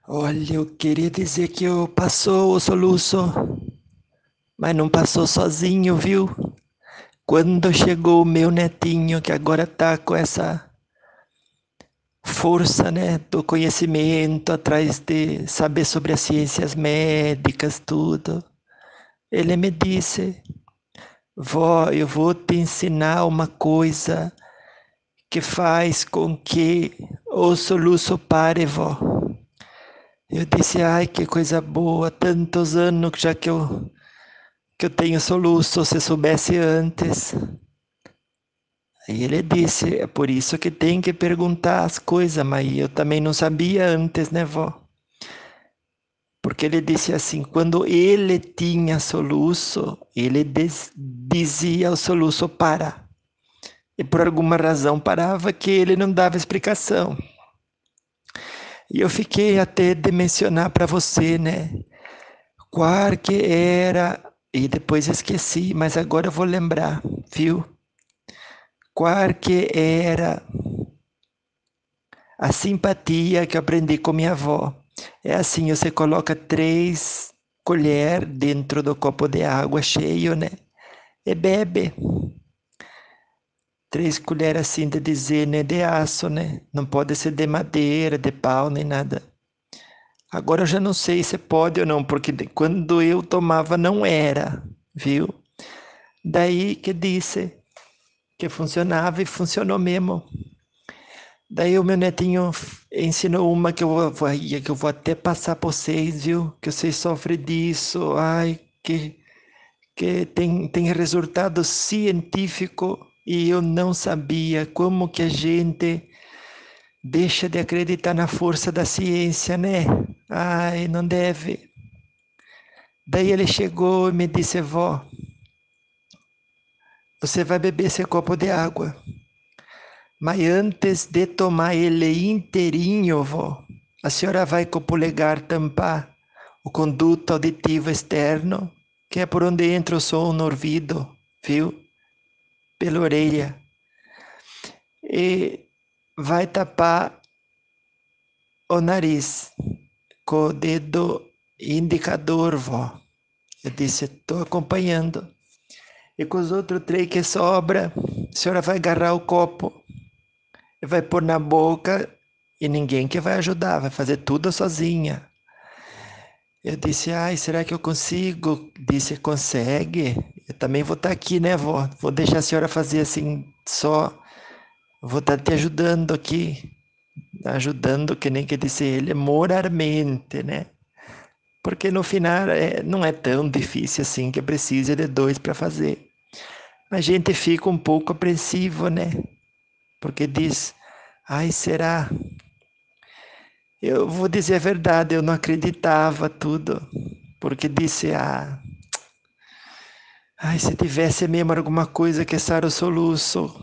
Olha, eu queria dizer que eu passou o soluço, mas não passou sozinho, viu? Quando chegou o meu netinho, que agora tá com essa força, né, do conhecimento, atrás de saber sobre as ciências médicas, tudo, ele me disse: Vó, eu vou te ensinar uma coisa que faz com que o soluço pare, vó. Eu disse: ai, que coisa boa, tantos anos já que eu tenho soluço, se soubesse antes. Aí ele disse, é por isso que tem que perguntar as coisas, mas eu também não sabia antes, né, vó? Porque ele disse assim, quando ele tinha soluço, ele dizia ao soluço para. E por alguma razão parava que ele não dava explicação. E eu fiquei até de mencionar para você, né? Qual que era, e depois esqueci, mas agora eu vou lembrar, viu? Qual que era a simpatia que eu aprendi com minha avó? É assim, você coloca 3 colheres dentro do copo de água cheio, né? E bebe. 3 colheres assim de dizer, né? De aço, né? Não pode ser de madeira, de pau, nem nada. Agora eu já não sei se pode ou não, porque quando eu tomava não era, viu? Daí que disse que funcionava e funcionou mesmo. Daí o meu netinho ensinou uma que eu vou até passar para vocês, viu? Que vocês sofrem disso. Ai, que tem resultado científico e eu não sabia como que a gente deixa de acreditar na força da ciência, né? Ai, não deve. Daí ele chegou e me disse, vó, você vai beber esse copo de água. Mas antes de tomar ele inteirinho, vó, a senhora vai com o polegar tampar o conduto auditivo externo, que é por onde entra o som no ouvido, viu? Pela orelha. E vai tapar o nariz com o dedo indicador, vó. Eu disse, estou acompanhando. E com os outros 3 que sobra, a senhora vai agarrar o copo e vai pôr na boca e ninguém que vai ajudar, vai fazer tudo sozinha. Eu disse, ai, será que eu consigo? Disse, consegue? Eu também vou estar aqui, né, vó? Vou deixar a senhora fazer assim só. Vou estar te ajudando aqui. Ajudando, que nem que disse ele, moralmente, né? Porque no final não é tão difícil assim que precisa de 2 para fazer. A gente fica um pouco apreensivo, né? Porque diz, ai, será? Eu vou dizer a verdade, eu não acreditava tudo. Porque disse, ai, se tivesse mesmo alguma coisa que Sara o soluço.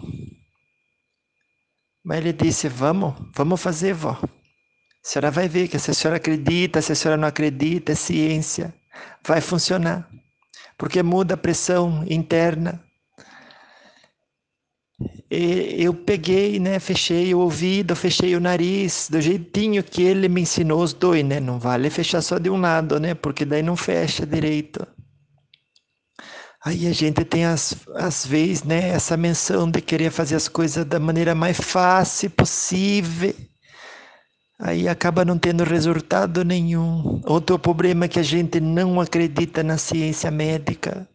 Mas ele disse, vamos fazer, vó. A senhora vai ver que se a senhora acredita, se a senhora não acredita, é ciência. Vai funcionar. Porque muda a pressão interna. E eu peguei, né, fechei o ouvido, fechei o nariz, do jeitinho que ele me ensinou os 2, né? Não vale fechar só de um lado, né? Porque daí não fecha direito. Aí a gente tem às vezes, né, essa menção de querer fazer as coisas da maneira mais fácil possível. Aí acaba não tendo resultado nenhum. Outro problema é que a gente não acredita na ciência médica.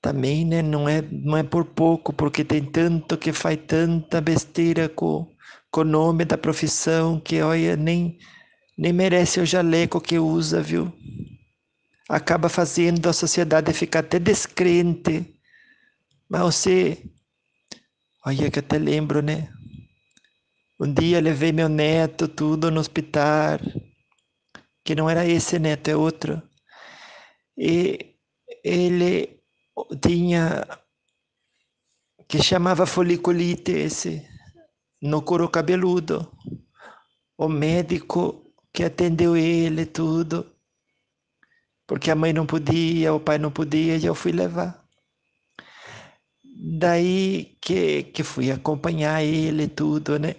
Também, né, não é por pouco, porque tem tanto que faz tanta besteira com o nome da profissão que, olha, nem merece o jaleco que usa, viu? Acaba fazendo a sociedade ficar até descrente. Mas você, olha que eu até lembro, né? Um dia levei meu neto tudo no hospital, que não era esse neto, é outro. E ele tinha, que chamava foliculite esse, no couro cabeludo. O médico que atendeu ele, tudo, porque a mãe não podia, o pai não podia, e eu fui levar. Daí que fui acompanhar ele, tudo, né?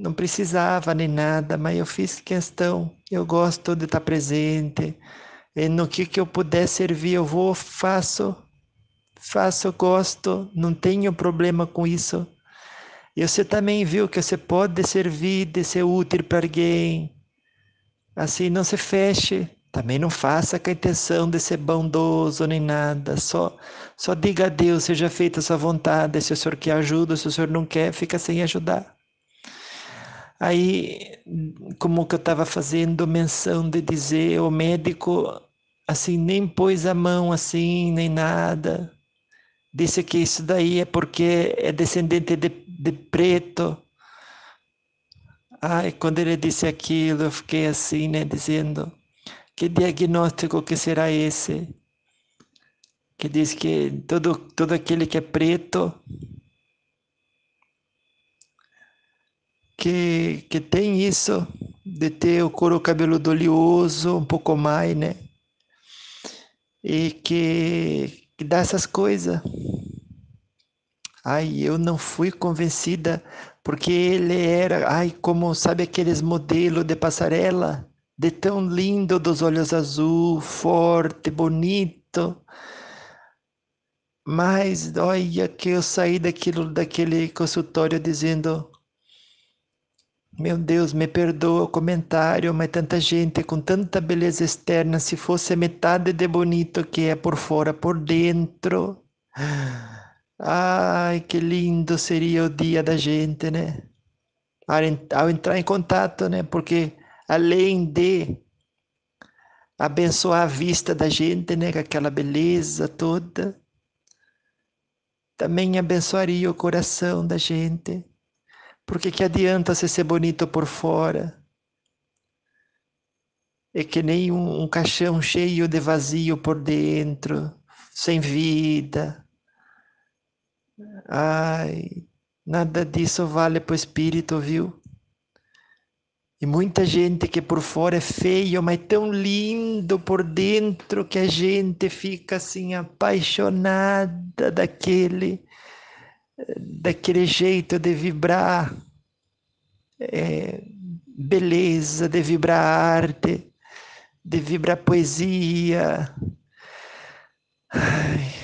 não precisava nem nada, mas eu fiz questão. Eu gosto de estar presente. E no que eu puder servir, eu vou, faço, gosto, não tenho problema com isso. E você também viu que você pode servir, de ser útil para alguém. Assim, não se feche. Também não faça com a intenção de ser bondoso nem nada. Só diga a Deus, seja feita a sua vontade. Se o Senhor quer ajuda, se o Senhor não quer, fica sem ajudar. Aí, como que eu estava fazendo menção de dizer, o médico, assim, nem pôs a mão assim, nem nada. Disse que isso daí é porque é descendente de preto. Ai, quando ele disse aquilo, eu fiquei assim, né, dizendo, que diagnóstico que será esse? Que diz que todo aquele que é preto, que tem isso, de ter o couro cabeludo oleoso, um pouco mais, né? E que dá essas coisas. Ai, eu não fui convencida, porque ele era, ai, como sabe aqueles modelos de passarela, de tão lindo, dos olhos azul, forte, bonito. Mas olha que eu saí daquele consultório dizendo, meu Deus, me perdoa o comentário, mas tanta gente com tanta beleza externa, se fosse metade de bonito que é por fora, por dentro. Ai, que lindo seria o dia da gente, né? Ao entrar em contato, né? Porque além de abençoar a vista da gente, né? Com aquela beleza toda, também abençoaria o coração da gente. Porque que adianta você ser bonito por fora? É que nem um caixão cheio de vazio por dentro, sem vida. Ai, nada disso vale para o espírito, viu? E muita gente que por fora é feio, mas tão lindo por dentro que a gente fica assim apaixonada daquele jeito de vibrar beleza, de vibrar arte, de vibrar poesia. Ai,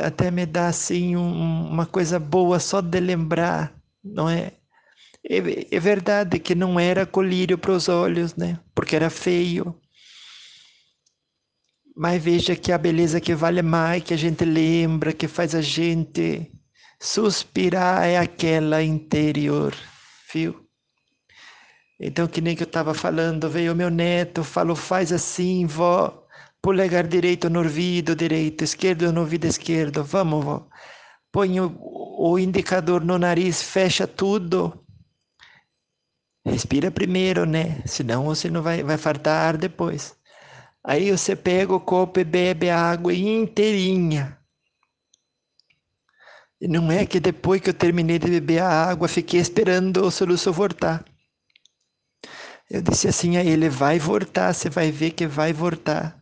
até me dá assim uma coisa boa só de lembrar, não é? É verdade que não era colírio para os olhos, né? Porque era feio. Mas veja que a beleza que vale mais, que a gente lembra, que faz a gente suspirar, é aquela interior, viu? Então, que nem que eu estava falando, veio meu neto, falou, faz assim, vó, polegar direito no ouvido direito, esquerdo no ouvido esquerdo, vamos, vó. Põe o indicador no nariz, fecha tudo, respira primeiro, né? Senão você não vai fartar depois. Aí você pega o copo e bebe a água inteirinha. E não é que depois que eu terminei de beber a água, fiquei esperando o soluço voltar. Eu disse assim a ele, vai voltar, você vai ver que vai voltar.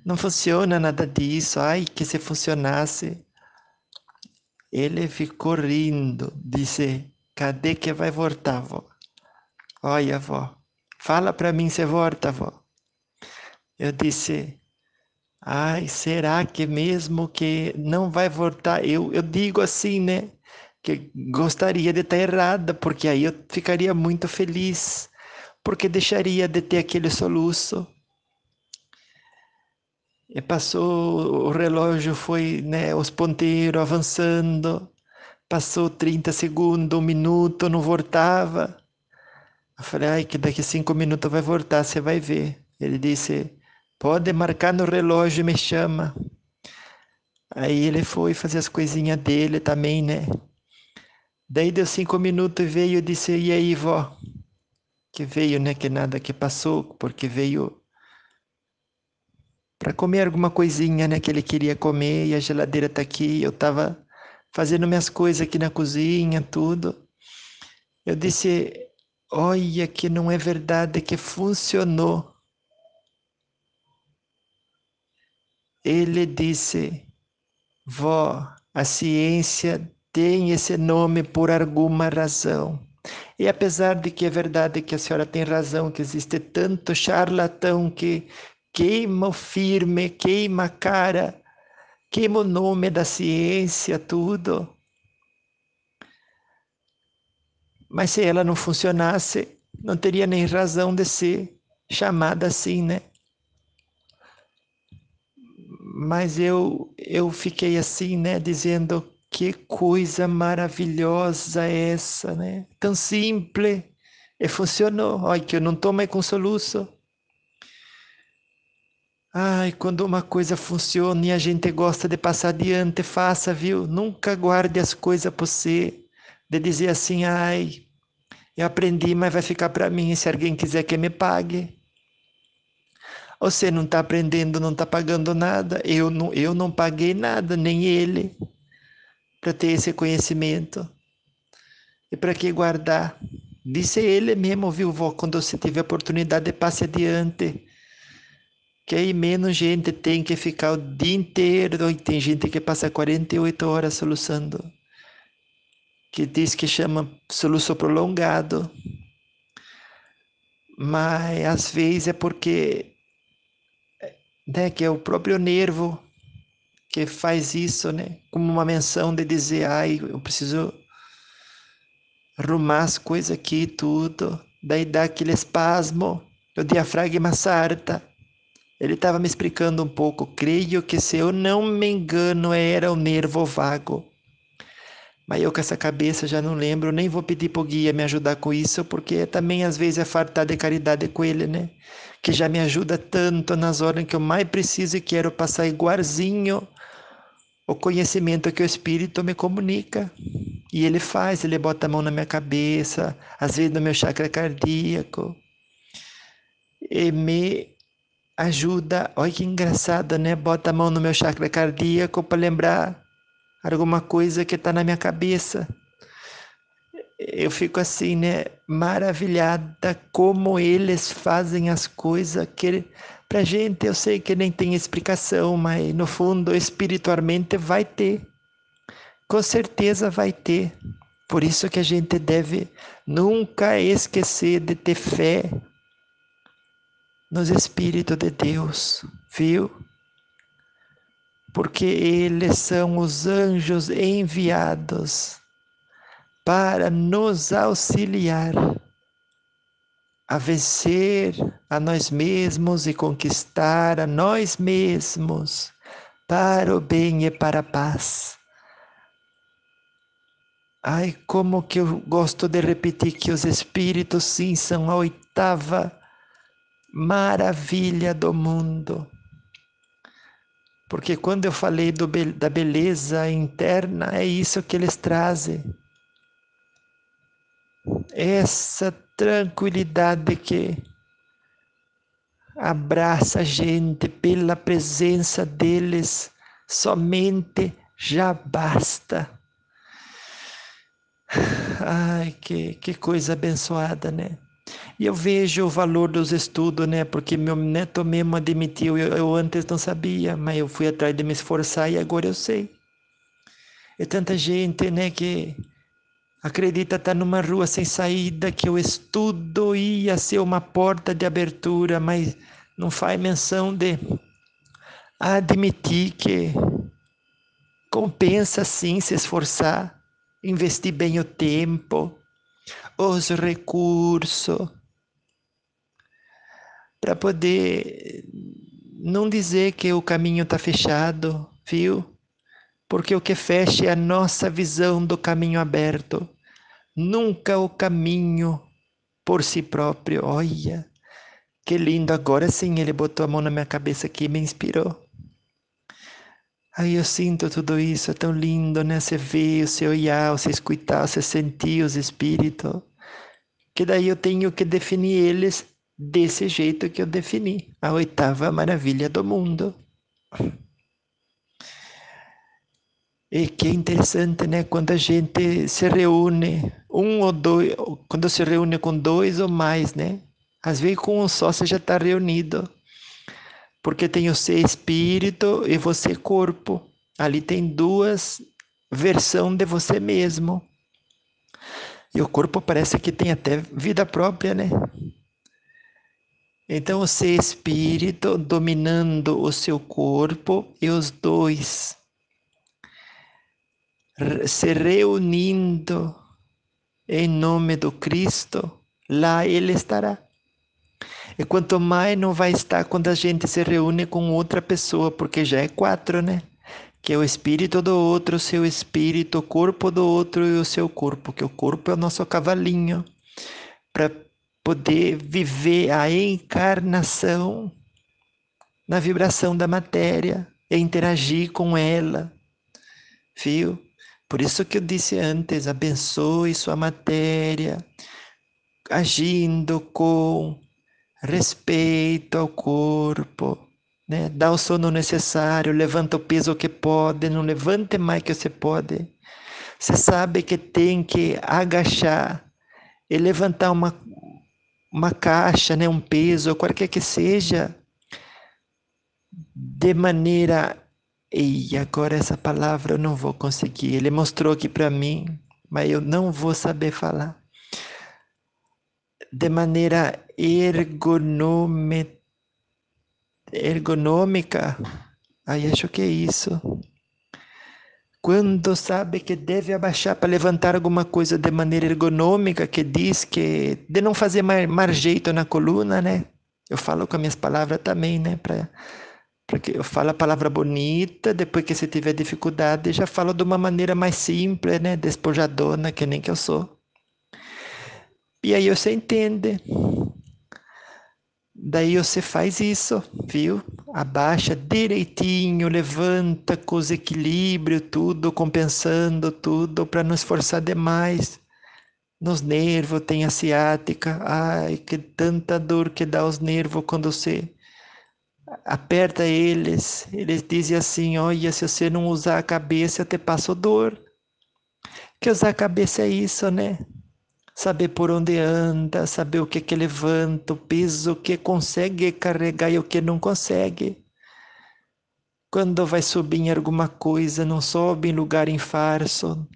Não funciona nada disso, ai, que se funcionasse. Ele ficou rindo, disse, cadê que vai voltar, vó? Olha, vó, fala para mim se volta, vó. Eu disse, ai, será que mesmo que não vai voltar? Eu digo assim, né? Que gostaria de estar errada, porque aí eu ficaria muito feliz, porque deixaria de ter aquele soluço. E passou, o relógio foi, né, os ponteiros avançando, passou 30 segundos, 1 minuto, não voltava. Eu falei, ai, que daqui 5 minutos vai voltar, você vai ver. Ele disse, pode marcar no relógio e me chama. Aí ele foi fazer as coisinhas dele também, né? Daí deu 5 minutos e veio e disse, e aí, vó? Que veio, né? Que nada que passou, porque veio para comer alguma coisinha, né? Que ele queria comer e a geladeira tá aqui. Eu tava fazendo minhas coisas aqui na cozinha, tudo. Eu disse, olha que não é verdade que funcionou. Ele disse, vó, a ciência tem esse nome por alguma razão. E apesar de que é verdade que a senhora tem razão, que existe tanto charlatão que queima o firme, queima a cara, queima o nome da ciência, tudo. Mas se ela não funcionasse, não teria nem razão de ser chamada assim, né? Mas eu fiquei assim, né, dizendo que coisa maravilhosa é essa, né? Tão simples e funcionou. Olha que eu não estou mais com soluço. Ai, quando uma coisa funciona e a gente gosta de passar adiante, faça, viu? Nunca guarde as coisas para você, de dizer assim, ai, eu aprendi, mas vai ficar para mim, se alguém quiser que me pague. Você não está aprendendo, não está pagando nada. Eu não paguei nada, nem ele, para ter esse conhecimento. E para que guardar? Disse ele mesmo, viu, vó? Quando você tiver oportunidade, passe adiante. Que aí menos gente tem que ficar o dia inteiro. E tem gente que passa 48 horas soluçando. Que diz que chama soluço prolongado. Mas às vezes é porque, né, que é o próprio nervo que faz isso, né? Como uma menção de dizer, ai, eu preciso arrumar as coisas aqui, tudo. Daí dá aquele espasmo, o diafragma sarta. Ele estava me explicando um pouco. Creio que, se eu não me engano, era o nervo vago. Mas eu com essa cabeça já não lembro, nem vou pedir para o guia me ajudar com isso, porque também às vezes é falta de caridade com ele, né? Que já me ajuda tanto nas horas em que eu mais preciso e quero passar igualzinho o conhecimento que o Espírito me comunica. E ele faz, ele bota a mão na minha cabeça, às vezes no meu chakra cardíaco, e me ajuda. Olha que engraçado, né? Bota a mão no meu chakra cardíaco para lembrar alguma coisa que está na minha cabeça. Eu fico assim, né? Maravilhada como eles fazem as coisas que pra gente eu sei que nem tem explicação, mas no fundo espiritualmente vai ter. Com certeza vai ter. Por isso que a gente deve nunca esquecer de ter fé nos Espíritos de Deus, viu? Porque eles são os anjos enviados para nos auxiliar a vencer a nós mesmos e conquistar a nós mesmos para o bem e para a paz. Ai, como que eu gosto de repetir que os Espíritos sim são a oitava maravilha do mundo. Porque quando eu falei da beleza interna, é isso que eles trazem. Essa tranquilidade que abraça a gente pela presença deles, somente já basta. Ai, que coisa abençoada, né? E eu vejo o valor dos estudos, né? Porque meu neto mesmo admitiu, eu antes não sabia, mas eu fui atrás de me esforçar e agora eu sei. É tanta gente, né, que acredita estar numa rua sem saída, que o estudo ia ser uma porta de abertura, mas não faz menção de admitir que compensa sim se esforçar, investir bem o tempo, os recursos, para poder não dizer que o caminho está fechado, viu? Porque o que fecha é a nossa visão do caminho aberto, nunca o caminho por si próprio. Olha, que lindo, agora sim ele botou a mão na minha cabeça aqui e me inspirou. Aí eu sinto tudo isso, é tão lindo, né? Você ver, você olhar, você escutar, você sentir os espíritos. Que daí eu tenho que definir eles desse jeito que eu defini. A oitava maravilha do mundo. E que é interessante, né? Quando a gente se reúne, um ou dois, quando se reúne com dois ou mais, né? Às vezes com um só você já está reunido. Porque tem o ser espírito e você corpo. Ali tem duas versões de você mesmo. E o corpo parece que tem até vida própria, né? Então, o ser espírito dominando o seu corpo e os dois se reunindo em nome do Cristo, lá ele estará. E quanto mais não vai estar quando a gente se reúne com outra pessoa, porque já é 4, né? Que é o espírito do outro, o seu espírito, o corpo do outro e o seu corpo, que o corpo é o nosso cavalinho, para poder viver a encarnação na vibração da matéria e interagir com ela, viu? Por isso que eu disse antes, abençoe sua matéria, agindo com respeito ao corpo, né? Dá o sono necessário, levanta o peso que pode, não levante mais que você pode. Você sabe que tem que agachar e levantar uma caixa, né? Um peso, qualquer que seja, de maneira... E agora essa palavra eu não vou conseguir. Ele mostrou aqui para mim, mas eu não vou saber falar. De maneira ergonômica. Aí acho que é isso. Quando sabe que deve abaixar para levantar alguma coisa de maneira ergonômica, que diz que de não fazer mais jeito na coluna, né? Eu falo com as minhas palavras também, né? Porque eu falo a palavra bonita, depois que você tiver dificuldade, já falo de uma maneira mais simples, né? Despojadona, que nem que eu sou. E aí você entende. Daí você faz isso, viu? Abaixa direitinho, levanta com os equilíbrios, tudo, compensando tudo, para não esforçar demais. Nos nervos tem a ciática. Ai, que tanta dor que dá aos nervos quando você aperta eles. Eles dizem assim, olha, se você não usar a cabeça, te passo dor. Que usar a cabeça é isso, né? Saber por onde anda, saber o que levanta, o peso que consegue carregar e o que não consegue. Quando vai subir em alguma coisa, não sobe em lugar em farso,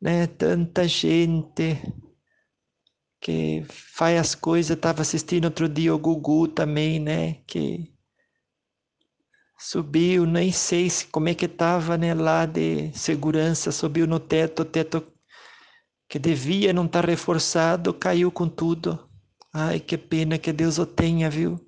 né? Tanta gente que faz as coisas. Estava assistindo outro dia o Gugu também, né? Que subiu, nem sei como é que estava, né? Lá de segurança, subiu no teto, o teto que devia não estar reforçado, caiu com tudo. Ai, que pena, que Deus o tenha, viu?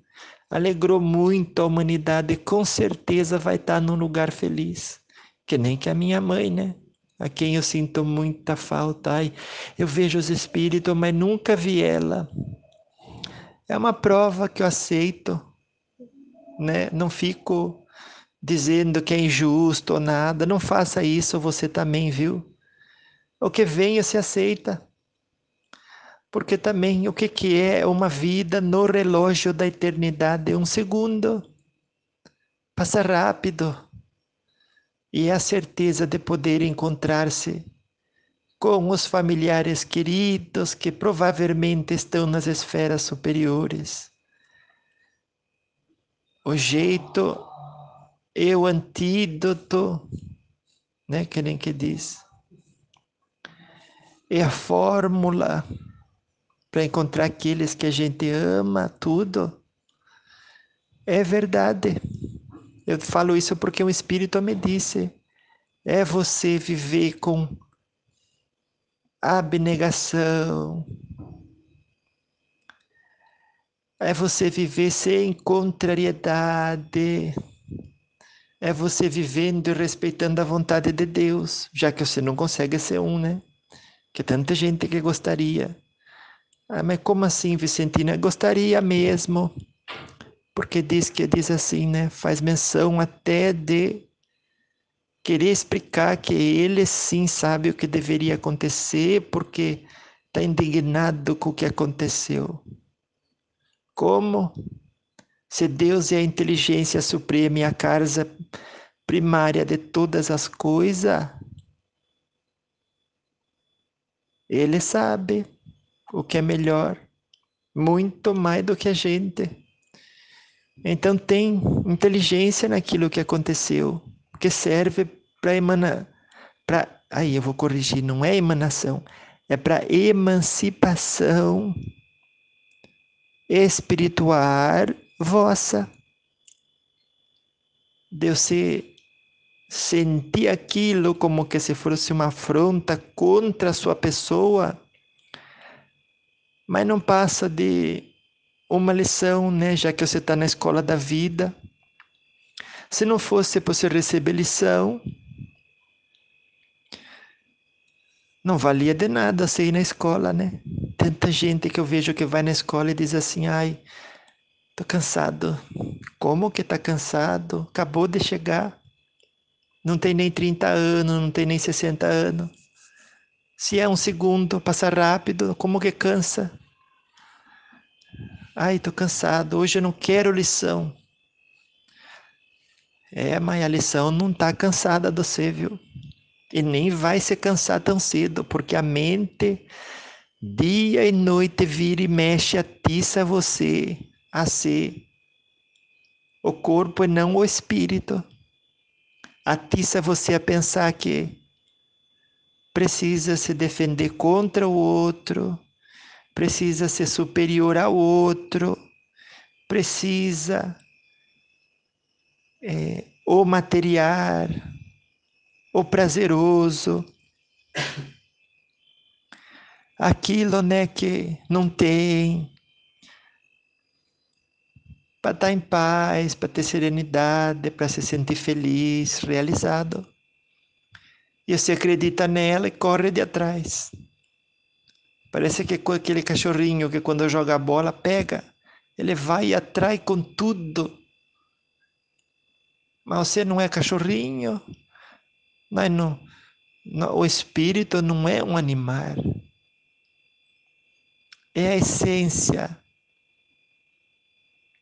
Alegrou muito a humanidade, com certeza vai estar num lugar feliz. Que nem que a minha mãe, né? A quem eu sinto muita falta. Ai, eu vejo os espíritos, mas nunca vi ela. É uma prova que eu aceito, né? Não fico dizendo que é injusto ou nada. Não faça isso você também, viu? O que vem se aceita. Porque também o que é uma vida no relógio da eternidade? Um segundo. Passa rápido. E é a certeza de poder encontrar-se com os familiares queridos que provavelmente estão nas esferas superiores. O jeito e o antídoto, né, que nem que diz, é a fórmula para encontrar aqueles que a gente ama, tudo. É verdade. Eu falo isso porque um espírito me disse. É você viver com abnegação. É você viver sem contrariedade. É você vivendo e respeitando a vontade de Deus, já que você não consegue ser um, né? Que tanta gente que gostaria. Ah, mas como assim, Vicentina? Gostaria mesmo, porque diz assim, né? Faz menção até de querer explicar que ele sim sabe o que deveria acontecer, porque está indignado com o que aconteceu. Como? Se Deus é a inteligência suprema e a causa primária de todas as coisas, ele sabe o que é melhor, muito mais do que a gente. Então tem inteligência naquilo que aconteceu, que serve para emanar, aí eu vou corrigir, não é emanação, é para emancipação espiritual vossa. De você sentir aquilo como que se fosse uma afronta contra a sua pessoa, mas não passa de uma lição, né? Já que você está na escola da vida. Se não fosse para você receber lição, não valia de nada você ir na escola, né? Tanta gente que eu vejo que vai na escola e diz assim, ai, tô cansado. Como que tá cansado? Acabou de chegar. Não tem nem 30 anos, não tem nem 60 anos. Se é um segundo, passa rápido, como que cansa? Ai, tô cansado, hoje eu não quero lição. É, mas a lição não tá cansada de você, viu? E nem vai se cansar tão cedo, porque a mente, dia e noite, vira e mexe, atiça você a ser o corpo e não o espírito. Atiça você a pensar que precisa se defender contra o outro, precisa ser superior ao outro, precisa o material, o prazeroso, aquilo, né, que não tem, para estar em paz, para ter serenidade, para se sentir feliz, realizado. E você acredita nela e corre de atrás. Parece que é aquele cachorrinho que quando joga a bola pega, ele vai e atrai com tudo. Mas você não é cachorrinho, mas o espírito não é um animal. É a essência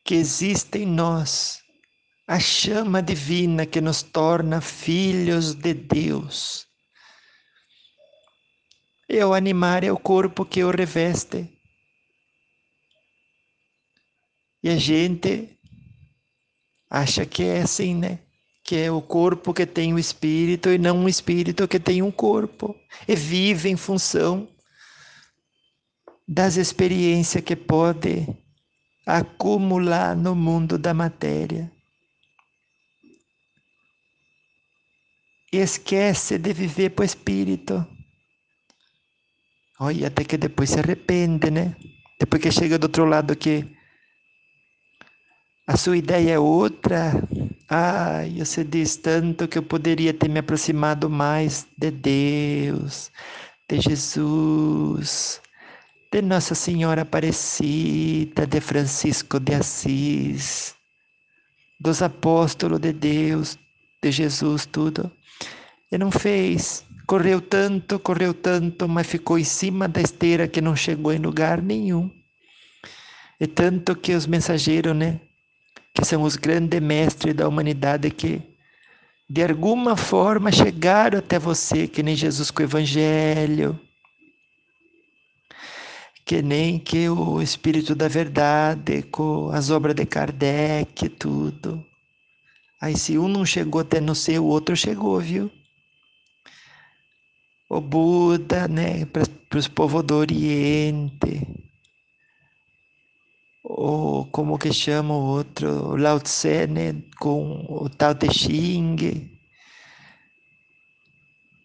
que existe em nós, a chama divina que nos torna filhos de Deus. E o animal é o corpo que o reveste. E a gente acha que é assim, né? Que é o corpo que tem o espírito e não um espírito que tem um corpo. E vive em função das experiências que pode acumular no mundo da matéria. E esquece de viver para o espírito. Olha, até que depois se arrepende, né? Depois que chega do outro lado que a sua ideia é outra. Ai, você diz tanto que eu poderia ter me aproximado mais de Deus, de Jesus, de Nossa Senhora Aparecida, de Francisco de Assis, dos apóstolos de Deus, de Jesus, tudo. E não fez. Correu tanto, mas ficou em cima da esteira que não chegou em lugar nenhum. E tanto que os mensageiros, né, que são os grandes mestres da humanidade, que de alguma forma chegaram até você, que nem Jesus com o Evangelho, que nem que o Espírito da Verdade, com as obras de Kardec e tudo. Aí se um não chegou até no seu, o outro chegou, viu? O Buda, né, para os povos do Oriente, ou como que chama o outro, o Lao Tse, né, com o Tao Te Ching.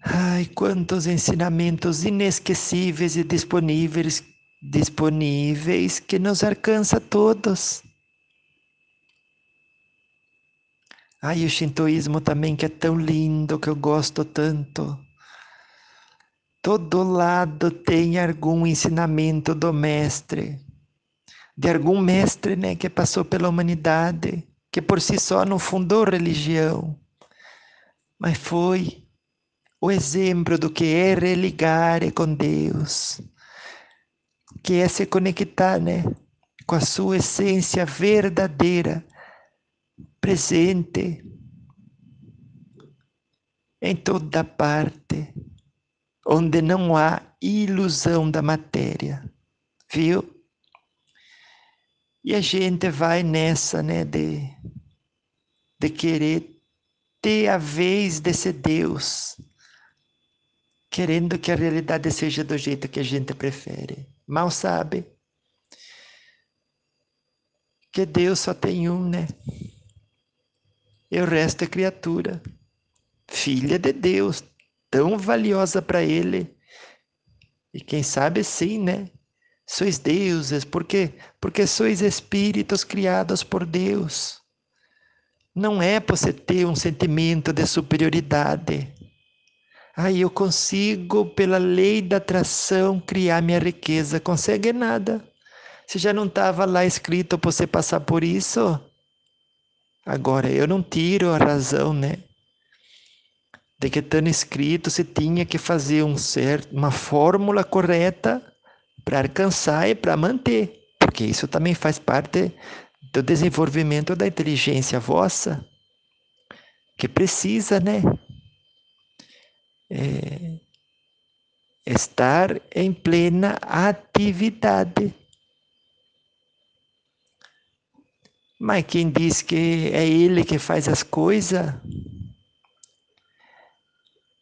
Ai, quantos ensinamentos inesquecíveis e disponíveis que nos alcança a todos. Ai, o shintoísmo também que é tão lindo, que eu gosto tanto. Todo lado tem algum ensinamento do mestre, de algum mestre, né, que passou pela humanidade, que por si só não fundou religião, mas foi o exemplo do que é religar com Deus, que é se conectar, né, com a sua essência verdadeira, presente em toda parte, onde não há ilusão da matéria, viu? E a gente vai nessa, né, de querer ter a vez desse Deus querendo que a realidade seja do jeito que a gente prefere. Mal sabe que Deus só tem um, né? E o resto é criatura, filha de Deus, tão valiosa para Ele. E quem sabe sim, né? Sois deuses, por quê? Porque sois espíritos criados por Deus. Não é para você ter um sentimento de superioridade. Eu consigo, pela lei da atração, criar minha riqueza. Consegue nada. Se já não estava lá escrito para você passar por isso, agora eu não tiro a razão, né? De que estando escrito, você tinha que fazer uma fórmula correta para alcançar e para manter. Porque isso também faz parte do desenvolvimento da inteligência vossa, que precisa, né? Estar em plena atividade. Mas quem diz que é ele que faz as coisas,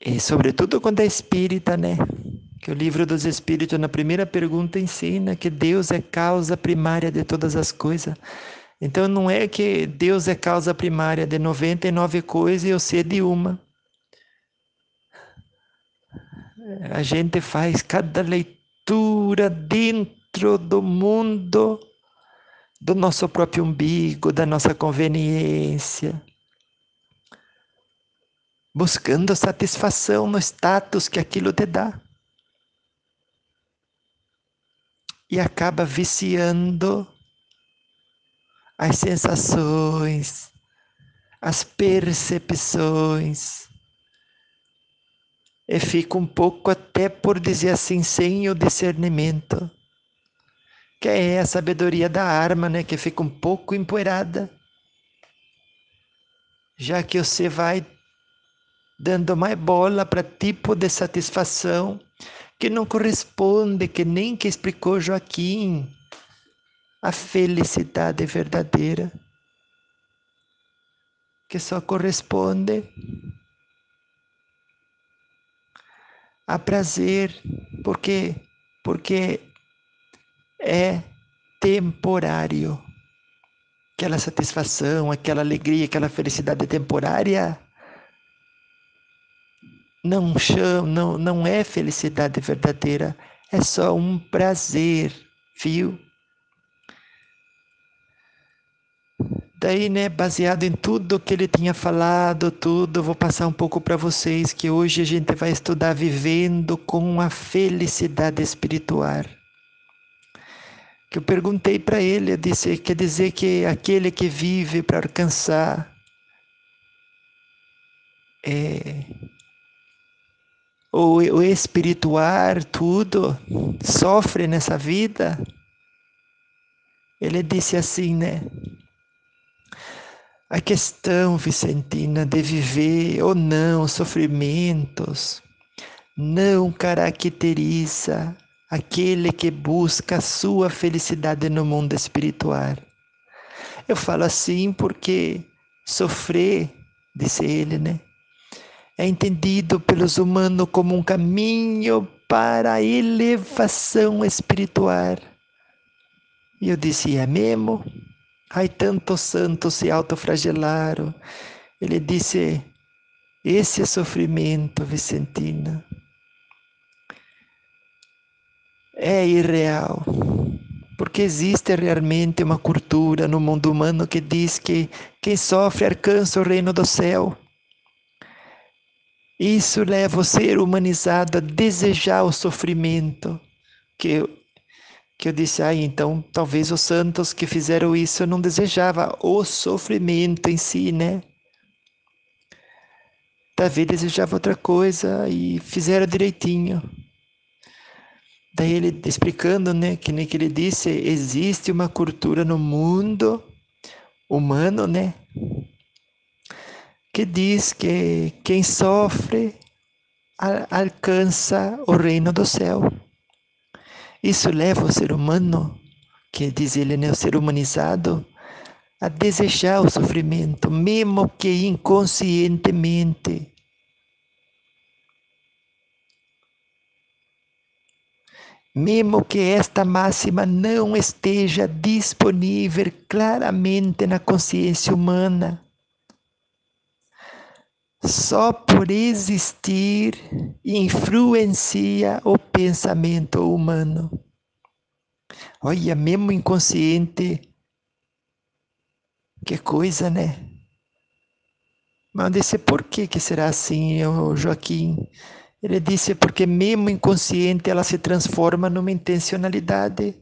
e sobretudo quando é espírita, né? Que o livro dos Espíritos, na primeira pergunta, ensina que Deus é causa primária de todas as coisas. Então não é que Deus é causa primária de 99 coisas e eu sei de uma. A gente faz cada leitura dentro do mundo do nosso próprio umbigo, da nossa conveniência, buscando satisfação no status que aquilo te dá. E acaba viciando as sensações, as percepções, e fica um pouco, até por dizer assim, sem o discernimento, que é a sabedoria da arma, né, que fica um pouco empoeirada, já que você vai dando mais bola para tipo de satisfação que não corresponde, que nem que explicou Joaquim, a felicidade verdadeira, que só corresponde a prazer, porque é temporário. Aquela satisfação, aquela alegria, aquela felicidade temporária não é felicidade verdadeira, é só um prazer, viu? Daí, né, baseado em tudo que ele tinha falado, tudo, vou passar um pouco para vocês que hoje a gente vai estudar vivendo com a felicidade espiritual. Que eu perguntei para ele, eu disse, quer dizer que aquele que vive para alcançar o espiritual, tudo, sofre nessa vida? Ele disse assim, né? A questão, Vicentina, de viver ou não sofrimentos não caracteriza aquele que busca a sua felicidade no mundo espiritual. Eu falo assim porque sofrer, disse ele, né, é entendido pelos humanos como um caminho para a elevação espiritual. E eu disse, é mesmo? Ai, tantos santos se autoflagelaram. Ele disse, esse sofrimento, Vicentina, é irreal. Porque existe realmente uma cultura no mundo humano que diz que quem sofre alcança o reino do céu. Isso leva o ser humanizado a desejar o sofrimento. Que eu disse, então talvez os santos que fizeram isso não desejavam o sofrimento em si, né? Talvez desejavam outra coisa e fizeram direitinho. Daí ele explicando, né, que nem que ele disse, existe uma cultura no mundo humano, né, que diz que quem sofre alcança o reino do céu. Isso leva o ser humano, que diz ele, né, o ser humanizado, a desejar o sofrimento, mesmo que inconscientemente. mesmo que esta máxima não esteja disponível claramente na consciência humana, só por existir influencia o pensamento humano. Olha, mesmo inconsciente, que coisa, né? Mas eu disse, por que será assim, Joaquim? Ele disse, porque mesmo inconsciente ela se transforma numa intencionalidade.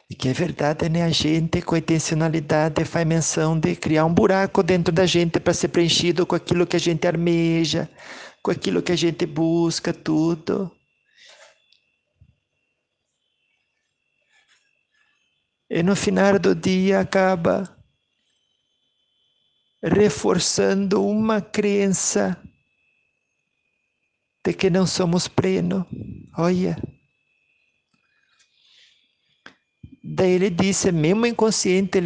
E que é verdade, né? A gente, com a intencionalidade, faz menção de criar um buraco dentro da gente para ser preenchido com aquilo que a gente almeja, com aquilo que a gente busca, tudo. E no final do dia acaba reforçando uma crença de que não somos pleno. Olha. Daí ele disse, mesmo inconsciente,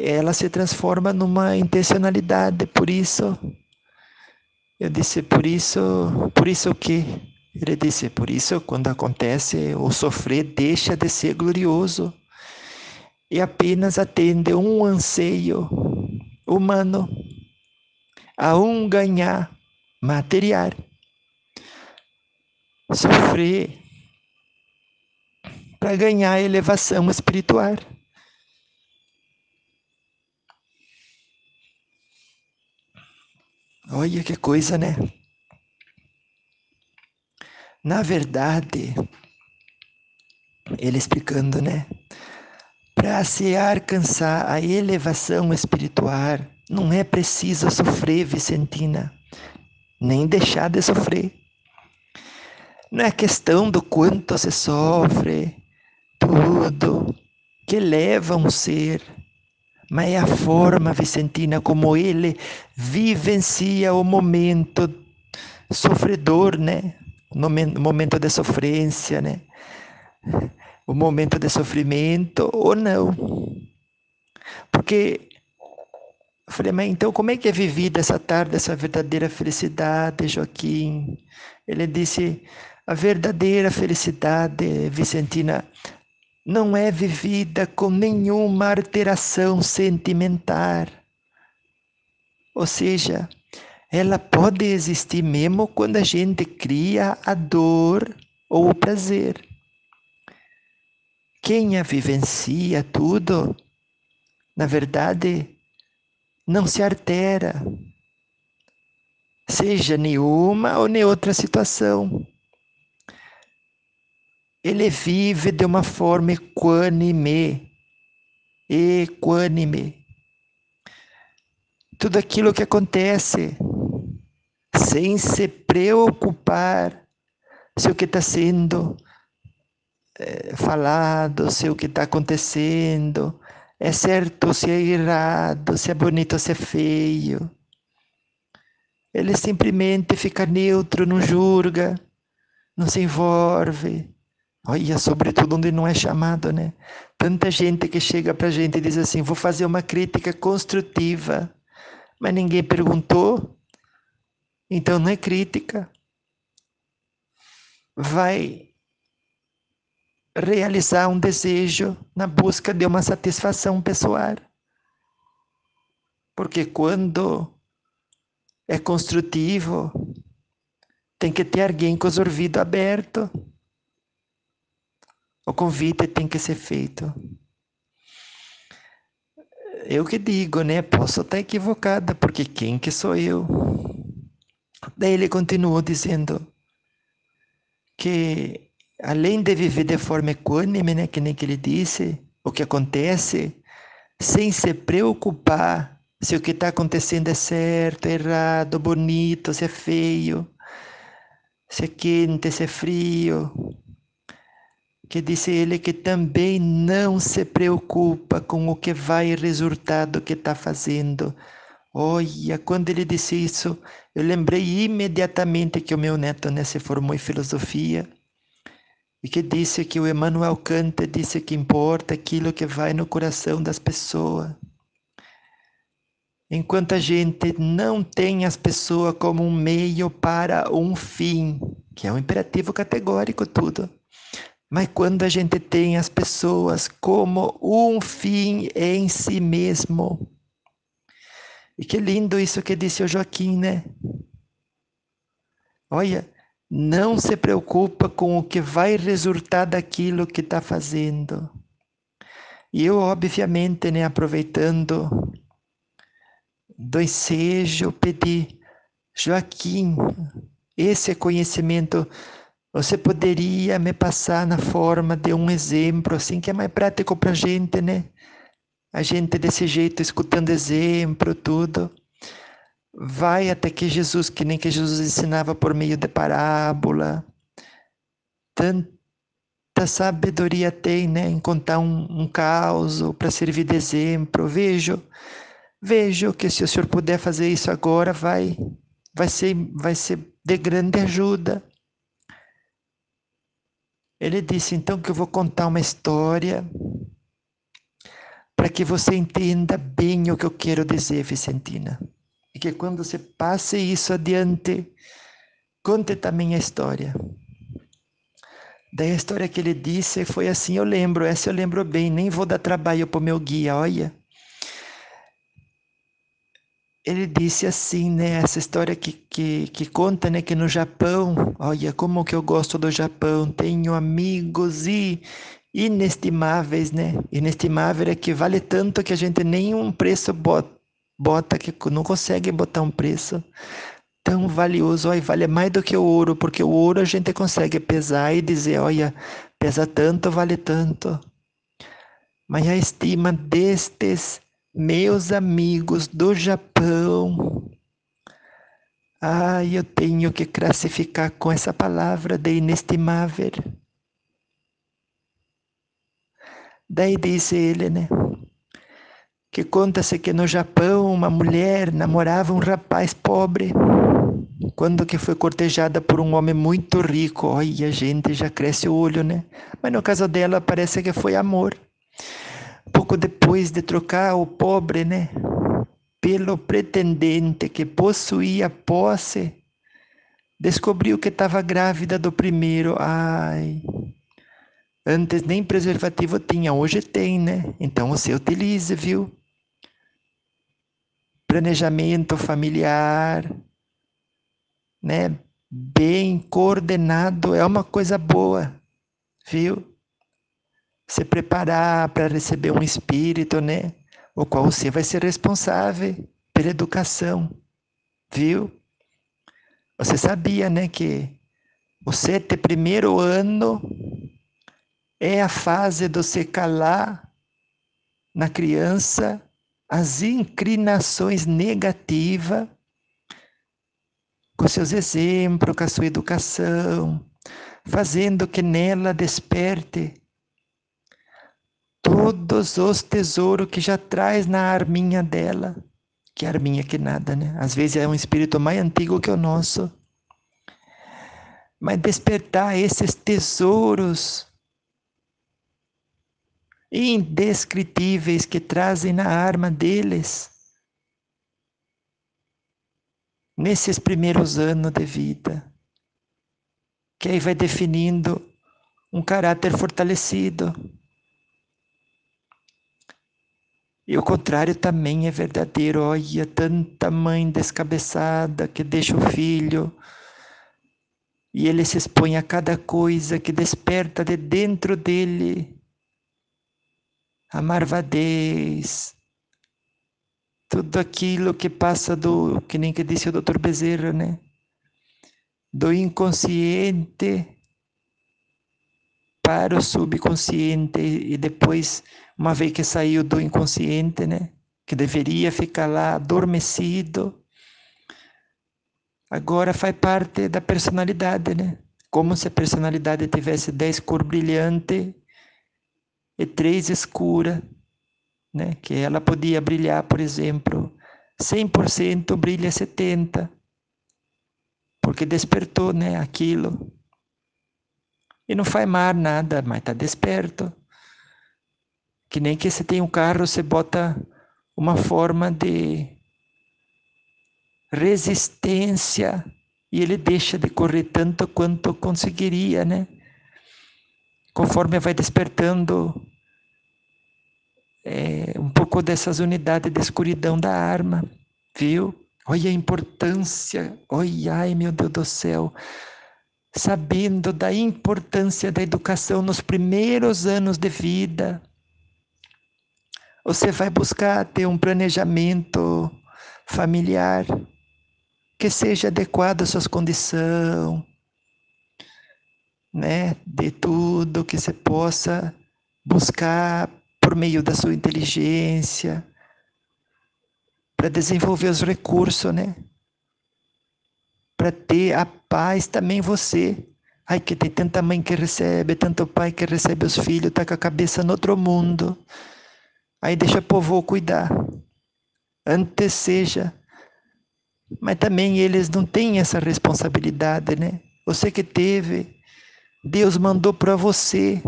ela se transforma numa intencionalidade. Por isso, eu disse, por isso o quê? Ele disse, por isso, quando acontece o sofrer, deixa de ser glorioso e apenas atende um anseio humano a um ganhar material. Sofrer para ganhar elevação espiritual. Olha que coisa, né? Na verdade, ele explicando, né? Para se alcançar a elevação espiritual, não é preciso sofrer, Vicentina, nem deixar de sofrer. Não é questão do quanto se sofre, tudo que leva um ser, mas é a forma, Vicentina, como ele vivencia o momento sofredor, né? O momento de sofrência, né? O momento de sofrimento ou não. Porque eu falei, mas então como é que é vivida essa tarde, essa verdadeira felicidade, Joaquim? Ele disse, a verdadeira felicidade, Vicentina, não é vivida com nenhuma alteração sentimental. Ou seja, ela pode existir mesmo quando a gente cria a dor ou o prazer. Quem a vivencia tudo, na verdade, não se altera, seja nenhuma ou nem outra situação. Ele vive de uma forma equânime. Equânime. Tudo aquilo que acontece, sem se preocupar se o que está sendo falado, se o que está acontecendo é certo, se é errado, se é bonito, se é feio. Ele simplesmente fica neutro, não julga, não se envolve. Olha, sobretudo onde não é chamado, né? Tanta gente que chega pra gente e diz assim, vou fazer uma crítica construtiva, mas ninguém perguntou, então não é crítica. Vai realizar um desejo na busca de uma satisfação pessoal. Porque quando é construtivo, tem que ter alguém com os ouvidos abertos. O convite tem que ser feito. Eu que digo, né? Posso estar equivocada, porque quem que sou eu? Daí ele continuou dizendo que, além de viver de forma equânime, né, que nem que ele disse, o que acontece, sem se preocupar se o que está acontecendo é certo, é errado, bonito, se é feio, se é quente, se é frio, que disse ele que também não se preocupa com o que vai resultar do que está fazendo. Olha, quando ele disse isso, eu lembrei imediatamente que o meu neto, né, se formou em filosofia e que disse que o Immanuel Kant disse que importa aquilo que vai no coração das pessoas. Enquanto a gente não tem as pessoas como um meio para um fim, que é um imperativo categórico tudo, Mas quando a gente tem as pessoas como um fim em si mesmo, e que lindo isso que disse o Joaquim, né? Olha, não se preocupa com o que vai resultar daquilo que está fazendo. E eu, obviamente, né, aproveitando do ensejo, pedi, Joaquim, esse conhecimento você poderia me passar na forma de um exemplo, assim, que é mais prático para a gente, né? A gente desse jeito, escutando exemplo, tudo. Vai até que Jesus, que nem que Jesus ensinava por meio de parábola. Tanta sabedoria tem, né? Em contar um caos para servir de exemplo. Vejo que se o senhor puder fazer isso agora, vai ser de grande ajuda. Ele disse então que eu vou contar uma história para que você entenda bem o que eu quero dizer, Vicentina. E que quando você passe isso adiante, conte também a história. Daí a história que ele disse foi assim, essa eu lembro bem, nem vou dar trabalho para o meu guia, olha. Ele disse assim, né, essa história que conta, né, que no Japão, olha como que eu gosto do Japão, tenho amigos inestimáveis, né, inestimável é que vale tanto que a gente nem um preço bota que não consegue botar um preço tão valioso, olha, vale mais do que o ouro, porque o ouro a gente consegue pesar e dizer, olha, pesa tanto, vale tanto. Mas a estima destes meus amigos do Japão, eu tenho que classificar com essa palavra de inestimável. Daí disse ele, né? Que conta-se que no Japão uma mulher namorava um rapaz pobre. Quando que foi cortejada por um homem muito rico, olha, a gente já cresce o olho, né? Mas no caso dela parece que foi amor. Pouco depois de trocar o pobre, né? Pelo pretendente que possuía posse, descobriu que estava grávida do primeiro. Ai, antes nem preservativo tinha, hoje tem, né? Então você utilize, viu? Planejamento familiar, né? Bem coordenado é uma coisa boa, viu? Se preparar para receber um espírito, né? O qual você vai ser responsável pela educação, viu? Você sabia, né, que o 7º ano é a fase de você calar na criança as inclinações negativas com seus exemplos, com a sua educação, fazendo que nela desperte todos os tesouros que já traz na arminha dela, que arminha que nada, né? Às vezes é um espírito mais antigo que o nosso, mas despertar esses tesouros indescritíveis que trazem na arma deles nesses primeiros anos de vida, que aí vai definindo um caráter fortalecido. E o contrário também é verdadeiro. Olha, tanta mãe descabeçada que deixa o filho e ele se expõe a cada coisa que desperta de dentro dele a marvadez, tudo aquilo que passa que nem que disse o Dr. Bezerra, né? Do inconsciente para o subconsciente e depois, uma vez que saiu do inconsciente, né? Que deveria ficar lá adormecido, agora faz parte da personalidade, né? Como se a personalidade tivesse 10 cores brilhantes e 3 escuras, né? Que ela podia brilhar, por exemplo, 100% brilha 70%, porque despertou, né? Aquilo. E não faz mais nada, mas está desperto. Que nem que você tem um carro, você bota uma forma de resistência e ele deixa de correr tanto quanto conseguiria, né? conforme vai despertando um pouco dessas unidades de escuridão da arma, viu? Olha a importância, olha, ai meu Deus do céu, sabendo da importância da educação nos primeiros anos de vida, você vai buscar ter um planejamento familiar que seja adequado às suas condições, né? De tudo que você possa buscar por meio da sua inteligência, para desenvolver os recursos, né? Para ter a paz também você. Ai, que tem tanta mãe que recebe, tanto pai que recebe os filhos, tá com a cabeça no outro mundo. Aí deixa o povo cuidar. Antes seja. Mas também eles não têm essa responsabilidade, né? Você que teve, Deus mandou para você.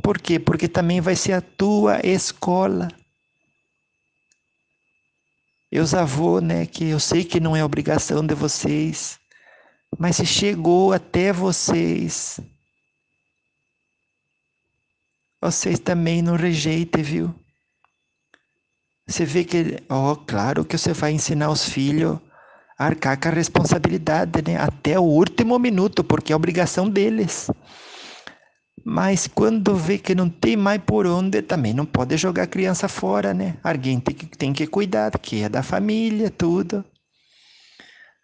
Por quê? Porque também vai ser a tua escola. E os avós, né? Que eu sei que não é obrigação de vocês, mas se chegou até vocês, vocês também não rejeitem, viu? Você vê que, claro que você vai ensinar os filhos a arcar com a responsabilidade, né? Até o último minuto, porque é obrigação deles. Mas quando vê que não tem mais por onde, também não pode jogar a criança fora, né? Alguém tem que cuidar, que é da família, tudo.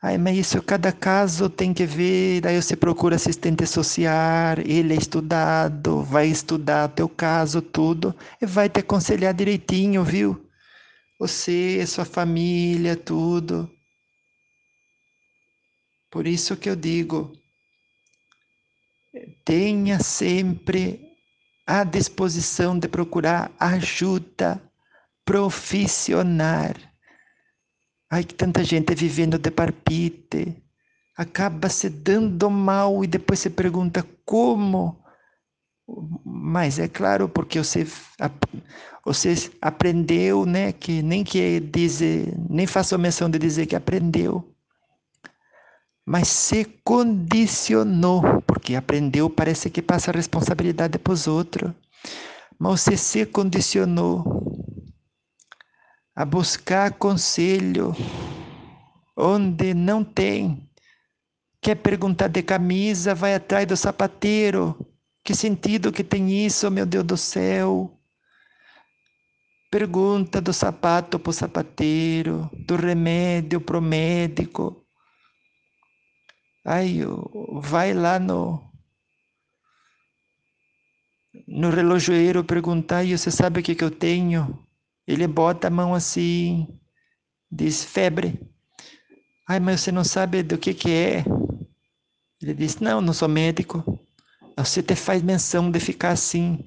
Ai, mas isso, cada caso tem que ver, daí você procura assistente social, ele é estudado, vai estudar teu caso, tudo, e vai te aconselhar direitinho, viu? Você, sua família, tudo. Por isso que eu digo, tenha sempre à disposição de procurar ajuda profissional. Ai, que tanta gente vivendo de parpite, acaba se dando mal e depois se pergunta como. Mas é claro, porque você aprendeu, né? Que nem faço menção de dizer que aprendeu, mas se condicionou, porque aprendeu, parece que passa a responsabilidade para os outros, mas você se condicionou a buscar conselho onde não tem. Quer perguntar de camisa, vai atrás do sapateiro. Que sentido que tem isso, meu Deus do céu? Pergunta do sapato para o sapateiro, do remédio para o médico. Aí vai lá no relojoeiro perguntar, e você sabe o que eu tenho? Ele bota a mão assim, diz febre. Ai, mas você não sabe do que é? Ele diz, não, não sou médico. Você te faz menção de ficar assim,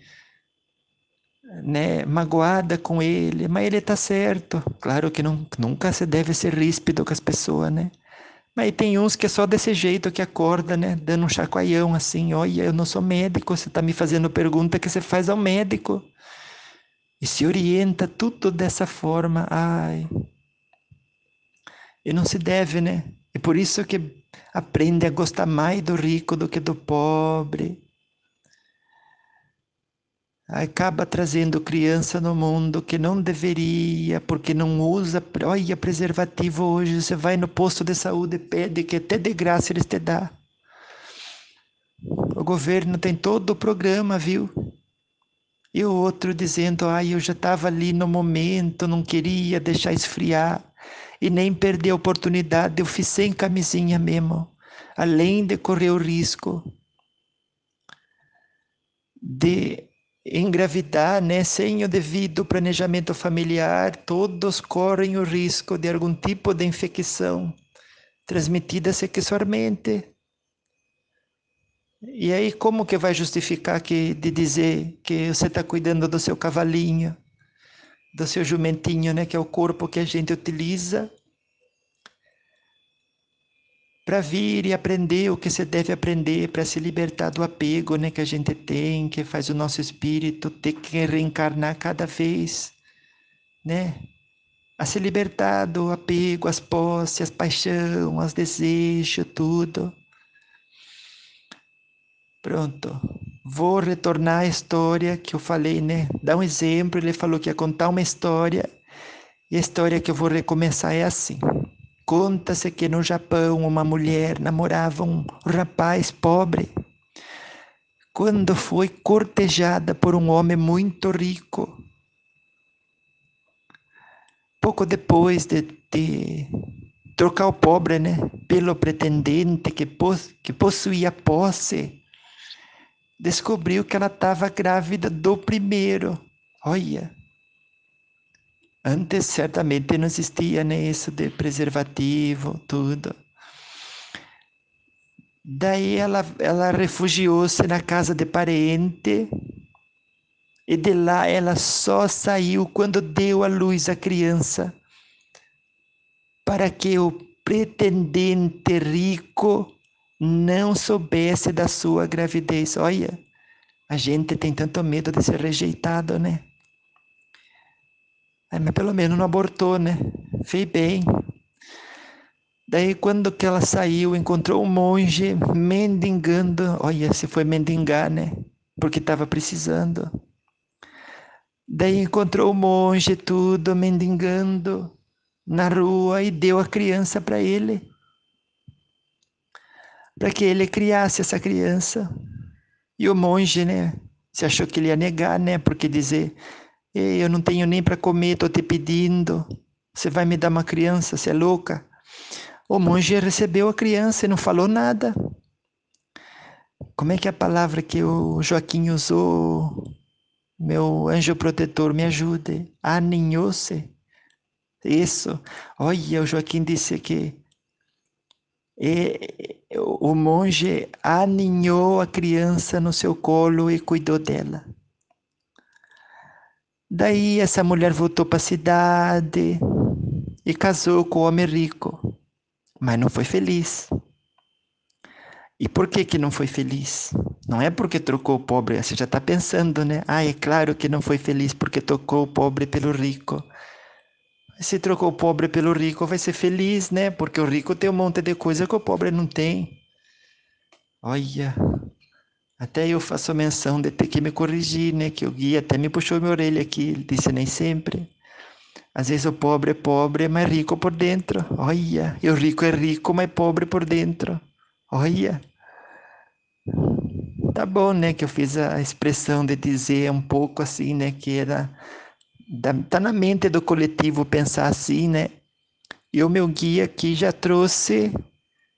né, magoada com ele, mas ele tá certo. Claro que nunca se deve ser ríspido com as pessoas, né? Mas tem uns que é só desse jeito que acorda, né? Dando um chacoalhão assim, olha, eu não sou médico, você tá me fazendo pergunta que você faz ao médico. E se orienta tudo dessa forma. Ai, e não se deve, né? É por isso que aprende a gostar mais do rico do que do pobre. Acaba trazendo criança no mundo que não deveria, porque não usa. Olha, preservativo hoje. Você vai no posto de saúde e pede que até de graça eles te dão. O governo tem todo o programa, viu? E o outro dizendo, ai, eu já estava ali no momento, não queria deixar esfriar. E nem perder a oportunidade, eu fiz sem camisinha mesmo. Além de correr o risco de engravidar, né, sem o devido planejamento familiar, todos correm o risco de algum tipo de infecção transmitida sexualmente. E aí, como que vai justificar de dizer que você está cuidando do seu cavalinho, do seu jumentinho, né, que é o corpo que a gente utiliza para vir e aprender o que você deve aprender para se libertar do apego, né, que a gente tem, que faz o nosso espírito ter que reencarnar cada vez, né, a se libertar do apego, as posses, as paixões, os desejos, tudo. Pronto. vou retornar à história que eu falei, né? Dá um exemplo, ele falou que ia contar uma história, e a história que eu vou recomeçar é assim. Conta-se que no Japão uma mulher namorava um rapaz pobre. Quando foi cortejada por um homem muito rico, pouco depois de trocar o pobre, né, pelo pretendente que possuía posse, descobriu que ela estava grávida do primeiro. Olha, antes certamente não existia, né, isso de preservativo, tudo. Daí ela refugiou-se na casa de parente e de lá ela só saiu quando deu à luz a criança, para que o pretendente rico não soubesse da sua gravidez. Olha, a gente tem tanto medo de ser rejeitado, né? Mas pelo menos não abortou, né? Fez bem. Daí quando que ela saiu, encontrou um monge mendigando. Olha, se foi mendigar, né? Porque estava precisando. Daí encontrou o monge tudo mendigando na rua e deu a criança para ele, para que ele criasse essa criança. E o monge, né, se achou que ele ia negar, né, porque dizer, ei, eu não tenho nem para comer, estou te pedindo, você vai me dar uma criança, você é louca? O monge recebeu a criança e não falou nada. Como é que é a palavra que o Joaquim usou? Meu anjo protetor, me ajude. Aninhou-se. Isso. Olha, o Joaquim disse que o monge aninhou a criança no seu colo e cuidou dela. Daí essa mulher voltou para a cidade e casou com o homem rico, mas não foi feliz. E por que que não foi feliz? Não é porque trocou o pobre, você já está pensando, né? Ah, é claro que não foi feliz porque trocou o pobre pelo rico. Se trocou o pobre pelo rico, vai ser feliz, né? Porque o rico tem um monte de coisa que o pobre não tem. Olha, até eu faço menção de ter que me corrigir, né? Que o guia até me puxou minha orelha aqui, ele disse nem sempre. Às vezes o pobre é pobre, mas rico por dentro. Olha, e o rico é rico, mas pobre por dentro. Olha, tá bom, né? Que eu fiz a expressão de dizer um pouco assim, né? Que era tá na mente do coletivo pensar assim, né? E o meu guia aqui já trouxe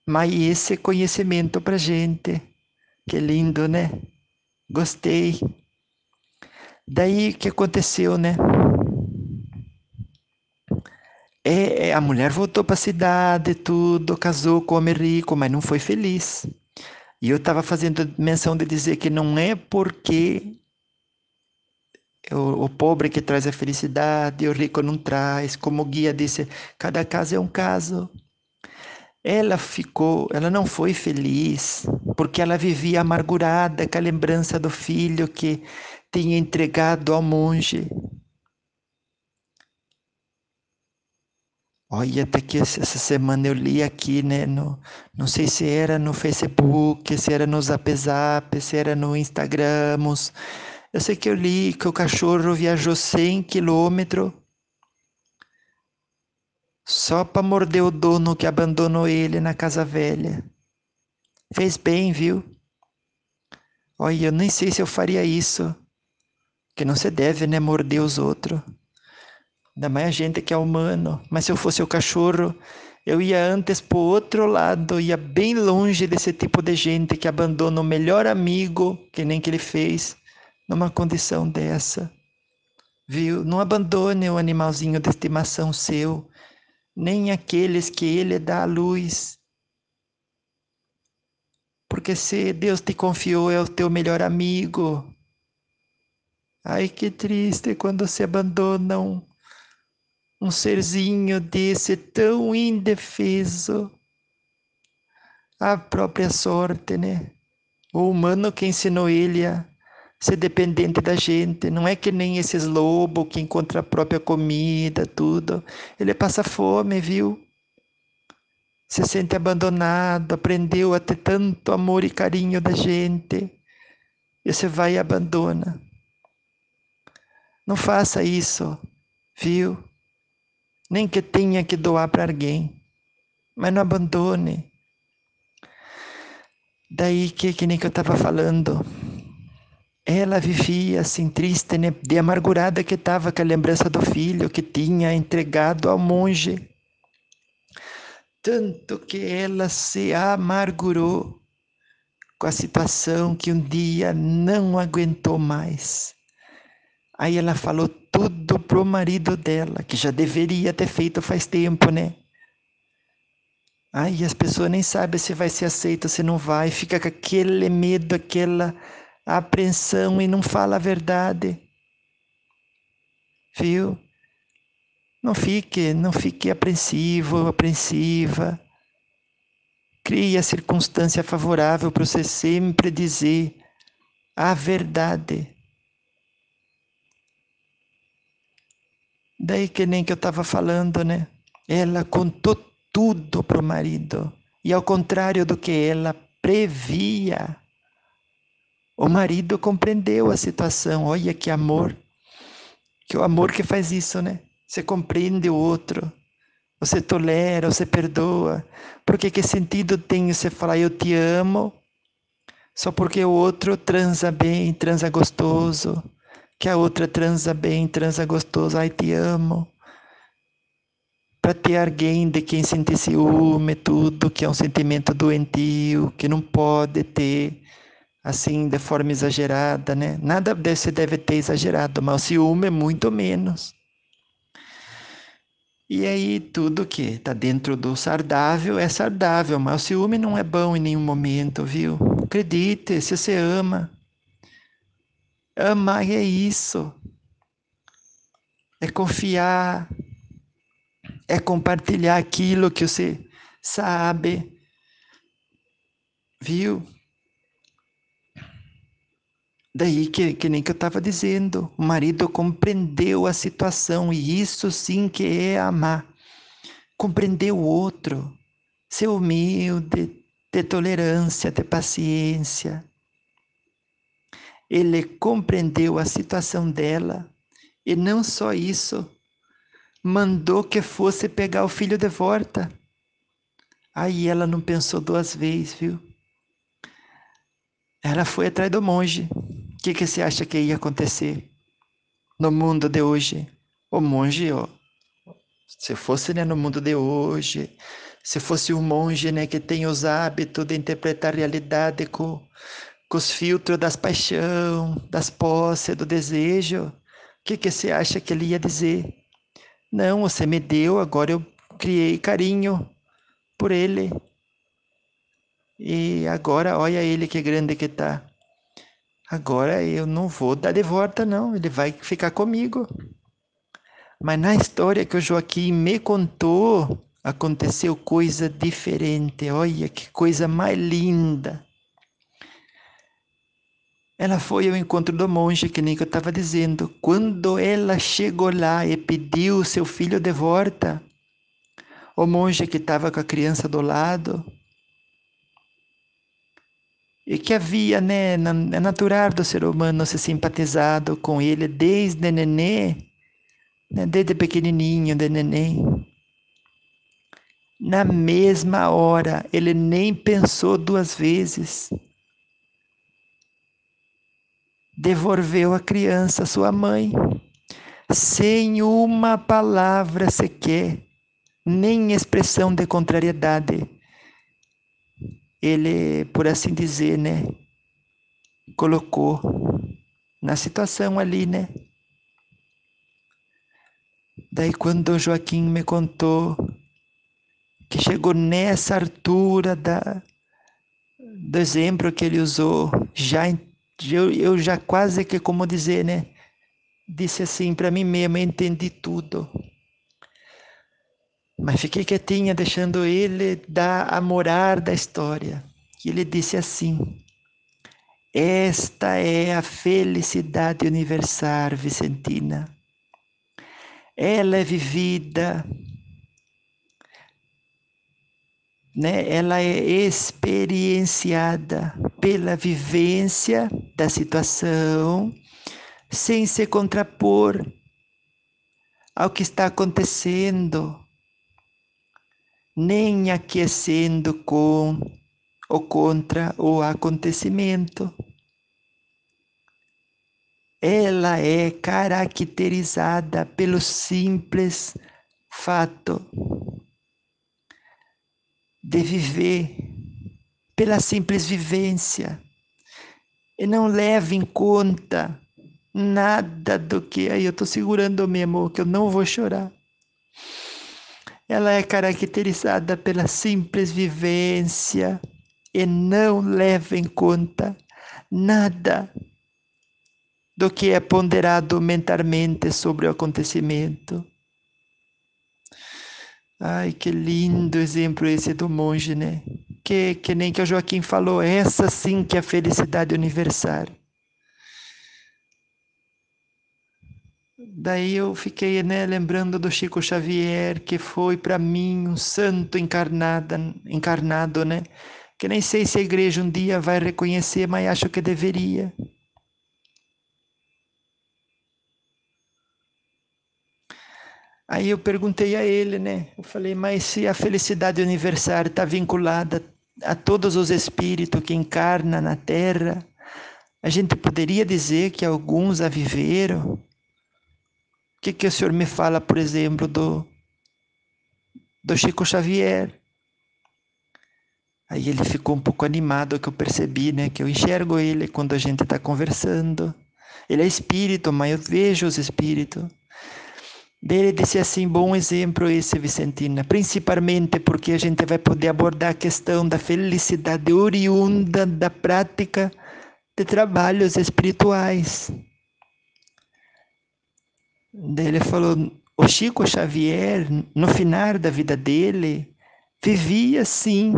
mais esse conhecimento pra gente. Que lindo, né? Gostei. Daí o que aconteceu, né? A mulher voltou para a cidade, tudo, casou com o homem rico, mas não foi feliz. E eu estava fazendo menção de dizer que não é porque o pobre que traz a felicidade, o rico não traz. Como o guia disse, cada caso é um caso. Ela não foi feliz, porque ela vivia amargurada com a lembrança do filho que tinha entregado ao monge. Olha, até que essa semana eu li aqui, né? Não sei se era no Facebook, se era no Zap Zap, se era no Instagram. Eu sei que eu li que o cachorro viajou 100 quilômetros só para morder o dono que abandonou ele na casa velha. Fez bem, viu? Olha, eu nem sei se eu faria isso, que não se deve, né? Morder os outros. Ainda mais a gente que é humano. Mas se eu fosse o cachorro, eu ia antes pro outro lado, ia bem longe desse tipo de gente que abandona o melhor amigo, que nem que ele fez, numa condição dessa. Viu? Não abandone o animalzinho de estimação seu, nem aqueles que ele dá à luz. Porque se Deus te confiou, é o teu melhor amigo. Ai, que triste quando se abandona um serzinho desse tão indefeso. A própria sorte, né? O humano que ensinou ele a ser dependente da gente. Não é que nem esses lobos que encontram a própria comida, tudo. Ele passa fome, viu? Se sente abandonado, aprendeu a ter tanto amor e carinho da gente. e você vai e abandona. Não faça isso, viu? Nem que tenha que doar para alguém, mas não abandone. Daí que nem que eu estava falando, ela vivia assim triste, né? De amargurada que estava com a lembrança do filho que tinha entregado ao monge. Tanto que ela se amargurou com a situação que um dia não aguentou mais. Aí ela falou tudo pro marido dela, que já deveria ter feito faz tempo, né? Aí as pessoas nem sabem se vai ser aceito, se não vai, fica com aquele medo, aquela apreensão e não fala a verdade, viu? Não fique apreensivo, apreensiva. Crie a circunstância favorável para você sempre dizer a verdade. Daí que nem que eu estava falando, né? Ela contou tudo pro marido. E ao contrário do que ela previa, o marido compreendeu a situação. Olha que amor. Que o amor que faz isso, né? Você compreende o outro. Você tolera, você perdoa. Porque que sentido tem você falar eu te amo só porque o outro transa bem, transa gostoso, que a outra transa bem, transa gostoso, ai te amo. Para ter alguém de quem sentir ciúme, tudo, que é um sentimento doentio, que não pode ter, assim, de forma exagerada, né? Nada desse deve ter exagerado, mas o ciúme é muito menos. E aí tudo que está dentro do sardável é sardável, mas o ciúme não é bom em nenhum momento, viu? Acredite, se você ama, amar é isso, é confiar, é compartilhar aquilo que você sabe, viu? Daí que nem que eu estava dizendo, o marido compreendeu a situação e isso sim que é amar. Compreender o outro, ser humilde, ter tolerância, ter paciência. Ele compreendeu a situação dela e não só isso, mandou que fosse pegar o filho de volta. Aí ela não pensou duas vezes, viu? Ela foi atrás do monge. O que você acha que ia acontecer no mundo de hoje? O monge, ó, se fosse, né, no mundo de hoje, se fosse um monge, né, que tem os hábitos de interpretar a realidade com os filtros das paixão, das posses, do desejo, o que você acha que ele ia dizer? Não, você me deu, agora eu criei carinho por ele. E agora, olha ele que grande que tá. Agora eu não vou dar de volta, não. Ele vai ficar comigo. Mas na história que o Joaquim me contou, aconteceu coisa diferente. Olha que coisa mais linda. Ela foi ao encontro do monge, que nem que eu estava dizendo. Quando ela chegou lá e pediu seu filho de volta, o monge que estava com a criança do lado, e que havia, né, é natural do ser humano se simpatizado com ele desde nenê, né, desde pequenininho, de neném. Na mesma hora, ele nem pensou duas vezes. Devolveu a criança à sua mãe, sem uma palavra sequer, nem expressão de contrariedade. Ele, por assim dizer, né, colocou na situação ali, né? Daí quando o Joaquim me contou que chegou nessa altura do exemplo que ele usou, eu já quase que, como dizer, né? Disse assim para mim mesmo, eu entendi tudo. Mas fiquei quietinha, deixando ele dar a morar da história. E ele disse assim: esta é a felicidade universal, Vicentina. Ela é vivida né? Ela é experienciada pela vivência da situação, sem se contrapor ao que está acontecendo, nem aquecendo com ou contra o acontecimento. Ela é caracterizada pelo simples fato de viver, pela simples vivência, e não leva em conta nada do que... Aí eu estou segurando mesmo, que eu não vou chorar. Ela é caracterizada pela simples vivência e não leva em conta nada do que é ponderado mentalmente sobre o acontecimento. Ai, que lindo exemplo esse do monge, né? Que nem que o Joaquim falou, essa sim que é a felicidade universal. Daí eu fiquei, né, lembrando do Chico Xavier, que foi para mim um santo encarnado, né? Que nem sei se a igreja um dia vai reconhecer, mas acho que deveria. Aí eu perguntei a ele, né? Eu falei, mas se a felicidade universal está vinculada a todos os espíritos que encarnam na Terra, a gente poderia dizer que alguns a viveram? O que o senhor me fala, por exemplo, do Chico Xavier? Aí ele ficou um pouco animado, que eu percebi, né? Que eu enxergo ele quando a gente está conversando. Ele é espírito, mas eu vejo os espíritos. Daí ele disse assim, bom exemplo esse, Vicentina, principalmente porque a gente vai poder abordar a questão da felicidade oriunda da prática de trabalhos espirituais. Daí ele falou, o Chico Xavier, no final da vida dele, vivia sim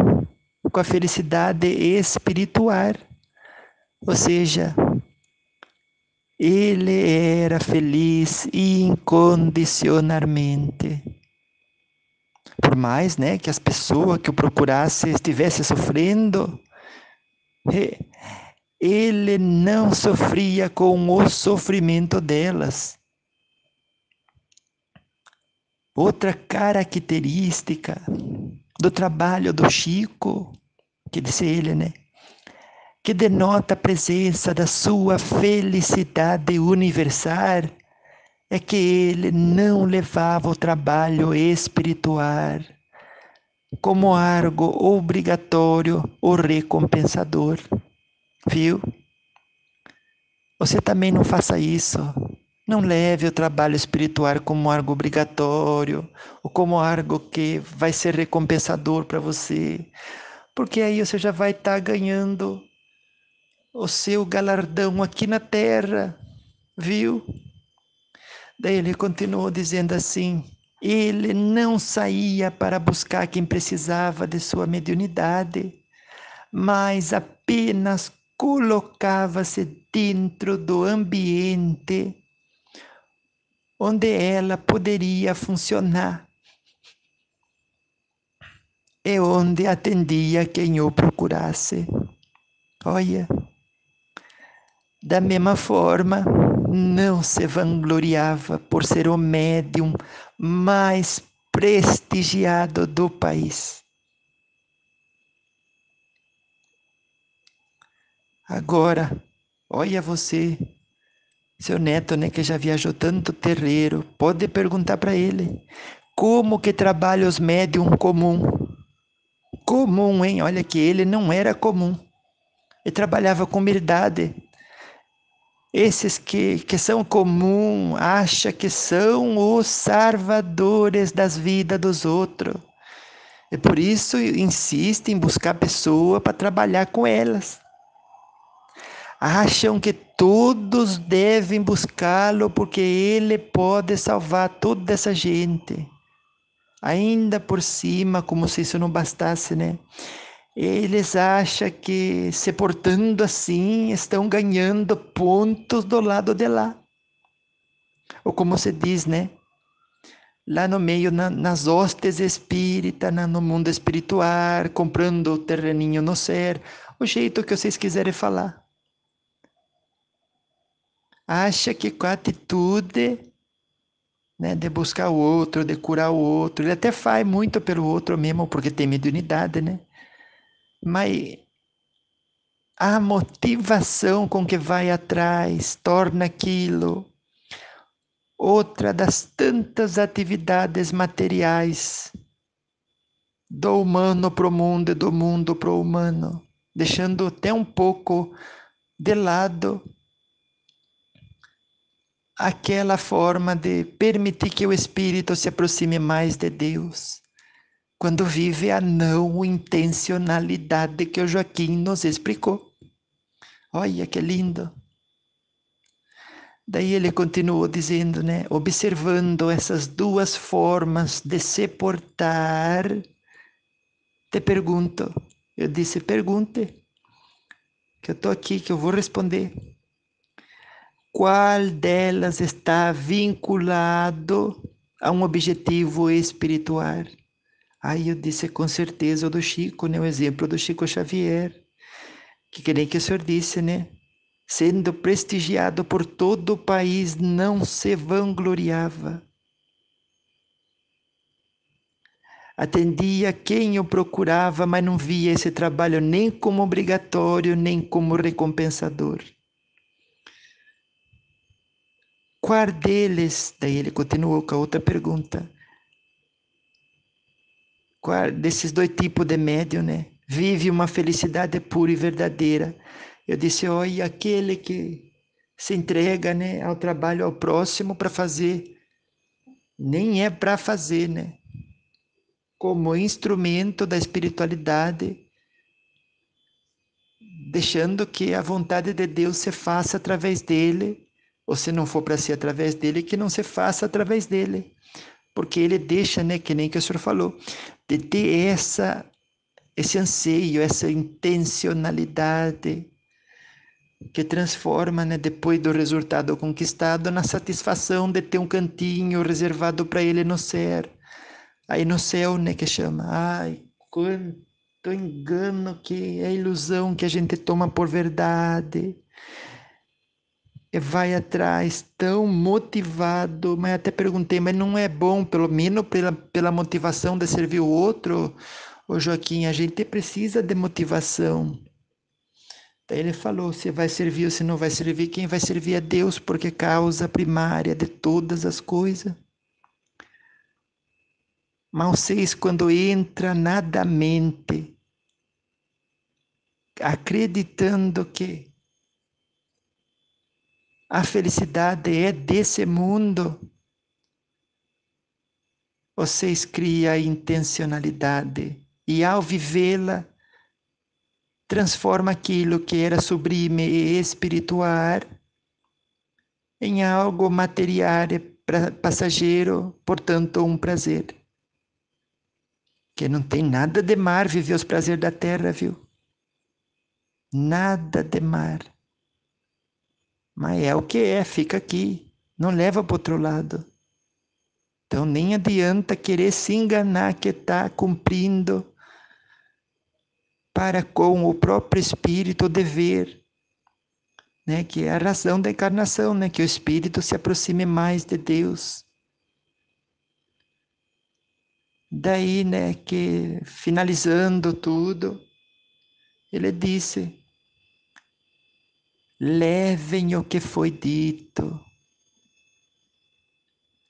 com a felicidade espiritual. Ou seja, ele era feliz incondicionalmente. Por mais, né, que as pessoas que o procurassem estivessem sofrendo, ele não sofria com o sofrimento delas. Outra característica do trabalho do Chico, que disse ele, né, que denota a presença da sua felicidade universal, é que ele não levava o trabalho espiritual como algo obrigatório ou recompensador. Viu? Você também não faça isso. Não leve o trabalho espiritual como algo obrigatório ou como algo que vai ser recompensador para você, porque aí você já vai estar ganhando o seu galardão aqui na terra, viu? Daí ele continuou dizendo assim, ele não saía para buscar quem precisava de sua mediunidade, mas apenas colocava-se dentro do ambiente onde ela poderia funcionar e onde atendia quem o procurasse. Olha, da mesma forma, não se vangloriava por ser o médium mais prestigiado do país. Agora, olha você, seu neto, né, que já viajou tanto terreiro, pode perguntar para ele como que trabalha os médium comum. Comum, hein? Olha que ele não era comum. Ele trabalhava com humildade. Esses que são comum, acham que são os salvadores das vidas dos outros. E por isso insistem em buscar pessoa para trabalhar com elas. Acham que todos devem buscá-lo porque ele pode salvar toda essa gente. Ainda por cima, como se isso não bastasse, né? Eles acham que se portando assim estão ganhando pontos do lado de lá. Ou como se diz, né? lá no meio, nas hostes espíritas, no mundo espiritual, comprando o terreninho no ser, o jeito que vocês quiserem falar. Acha que com a atitude, né, de buscar o outro, de curar o outro, ele até faz muito pelo outro mesmo, porque tem mediunidade, né? Mas a motivação com que vai atrás torna aquilo outra das tantas atividades materiais do humano para o mundo e do mundo para o humano, deixando até um pouco de lado aquela forma de permitir que o espírito se aproxime mais de Deus, quando vive a não intencionalidade que o Joaquim nos explicou. Olha que lindo! Daí ele continuou dizendo, né, observando essas duas formas de se portar, te pergunto, eu disse, pergunte, que eu estou aqui, que eu vou responder. Qual delas está vinculado a um objetivo espiritual? Aí eu disse, com certeza, o do Chico, né, o exemplo do Chico Xavier, que nem que o senhor disse, né? Sendo prestigiado por todo o país, não se vangloriava. Atendia quem o procurava, mas não via esse trabalho nem como obrigatório, nem como recompensador. Qual deles, daí ele continuou com a outra pergunta, qual desses dois tipos de médium, né? Vive uma felicidade pura e verdadeira. Eu disse, olha, aquele que se entrega, né, ao trabalho, ao próximo para fazer, nem é para fazer, né? Como instrumento da espiritualidade, deixando que a vontade de Deus se faça através dele, ou se não for para ser através dele, que não se faça através dele. Porque ele deixa, né, que nem que o senhor falou, de ter esse anseio, essa intencionalidade que transforma, né, depois do resultado conquistado, na satisfação de ter um cantinho reservado para ele no céu. Aí no céu, né, que chama. Ai, quanto engano que é ilusão que a gente toma por verdade. E vai atrás tão motivado, mas até perguntei, mas não é bom, pelo menos pela motivação de servir o outro? Ô Joaquim, a gente precisa de motivação. Daí ele falou, se vai servir ou se não vai servir, quem vai servir é Deus, porque é causa primária de todas as coisas. Mas vocês, quando entra na mente, acreditando que a felicidade é desse mundo, vocês criam a intencionalidade e ao vivê-la, transforma aquilo que era sublime e espiritual em algo material e passageiro, portanto um prazer. Que não tem nada de mar viver os prazeres da terra, viu? Nada de mar. Mas é o que é, fica aqui, não leva para outro lado. Então nem adianta querer se enganar que está cumprindo para com o próprio espírito o dever, né, que é a razão da encarnação, né, que o espírito se aproxime mais de Deus. Daí, né, que finalizando tudo, ele disse: levem o que foi dito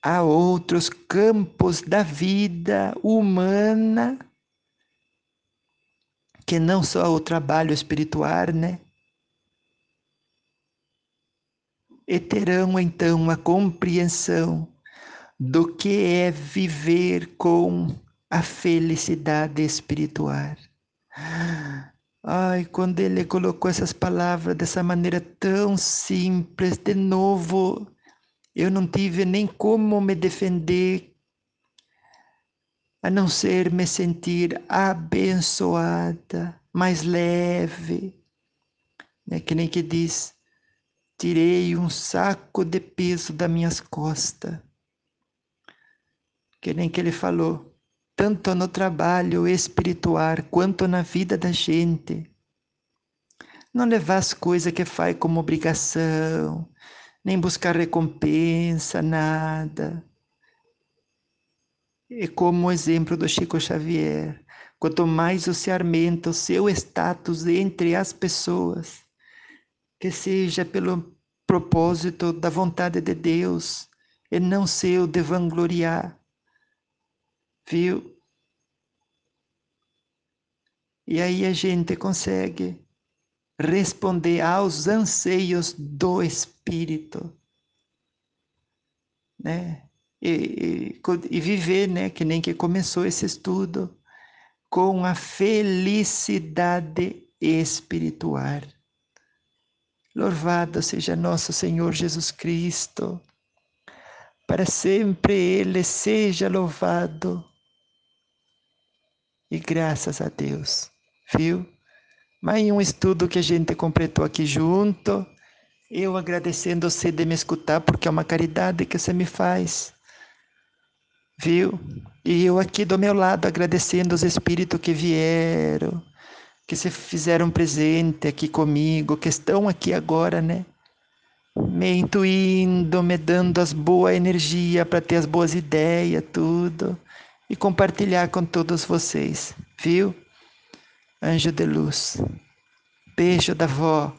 a outros campos da vida humana, que não só o trabalho espiritual, né? E terão então a compreensão do que é viver com a felicidade espiritual. Ai, quando ele colocou essas palavras dessa maneira tão simples, de novo, eu não tive nem como me defender, a não ser me sentir abençoada, mais leve, né? Que nem que diz, tirei um saco de peso das minhas costas. que nem que ele falou, tanto no trabalho espiritual quanto na vida da gente. Não levar as coisas que faz como obrigação, nem buscar recompensa, nada. E como o exemplo do Chico Xavier, quanto mais você aumenta o seu status entre as pessoas, que seja pelo propósito da vontade de Deus, e não seu de vangloriar, viu? E aí a gente consegue responder aos anseios do Espírito, né? E viver, né? Que nem que começou esse estudo, com a felicidade espiritual. Louvado seja nosso Senhor Jesus Cristo, para sempre Ele seja louvado. E graças a Deus, viu? Mais um estudo que a gente completou aqui junto. Eu agradecendo você de me escutar, porque é uma caridade que você me faz, viu? E eu aqui do meu lado agradecendo os espíritos que vieram, que se fizeram presente aqui comigo, que estão aqui agora, né? Me intuindo, me dando as boas energias para ter as boas ideias, tudo. E compartilhar com todos vocês, viu? Anjo de luz. Beijo da vó.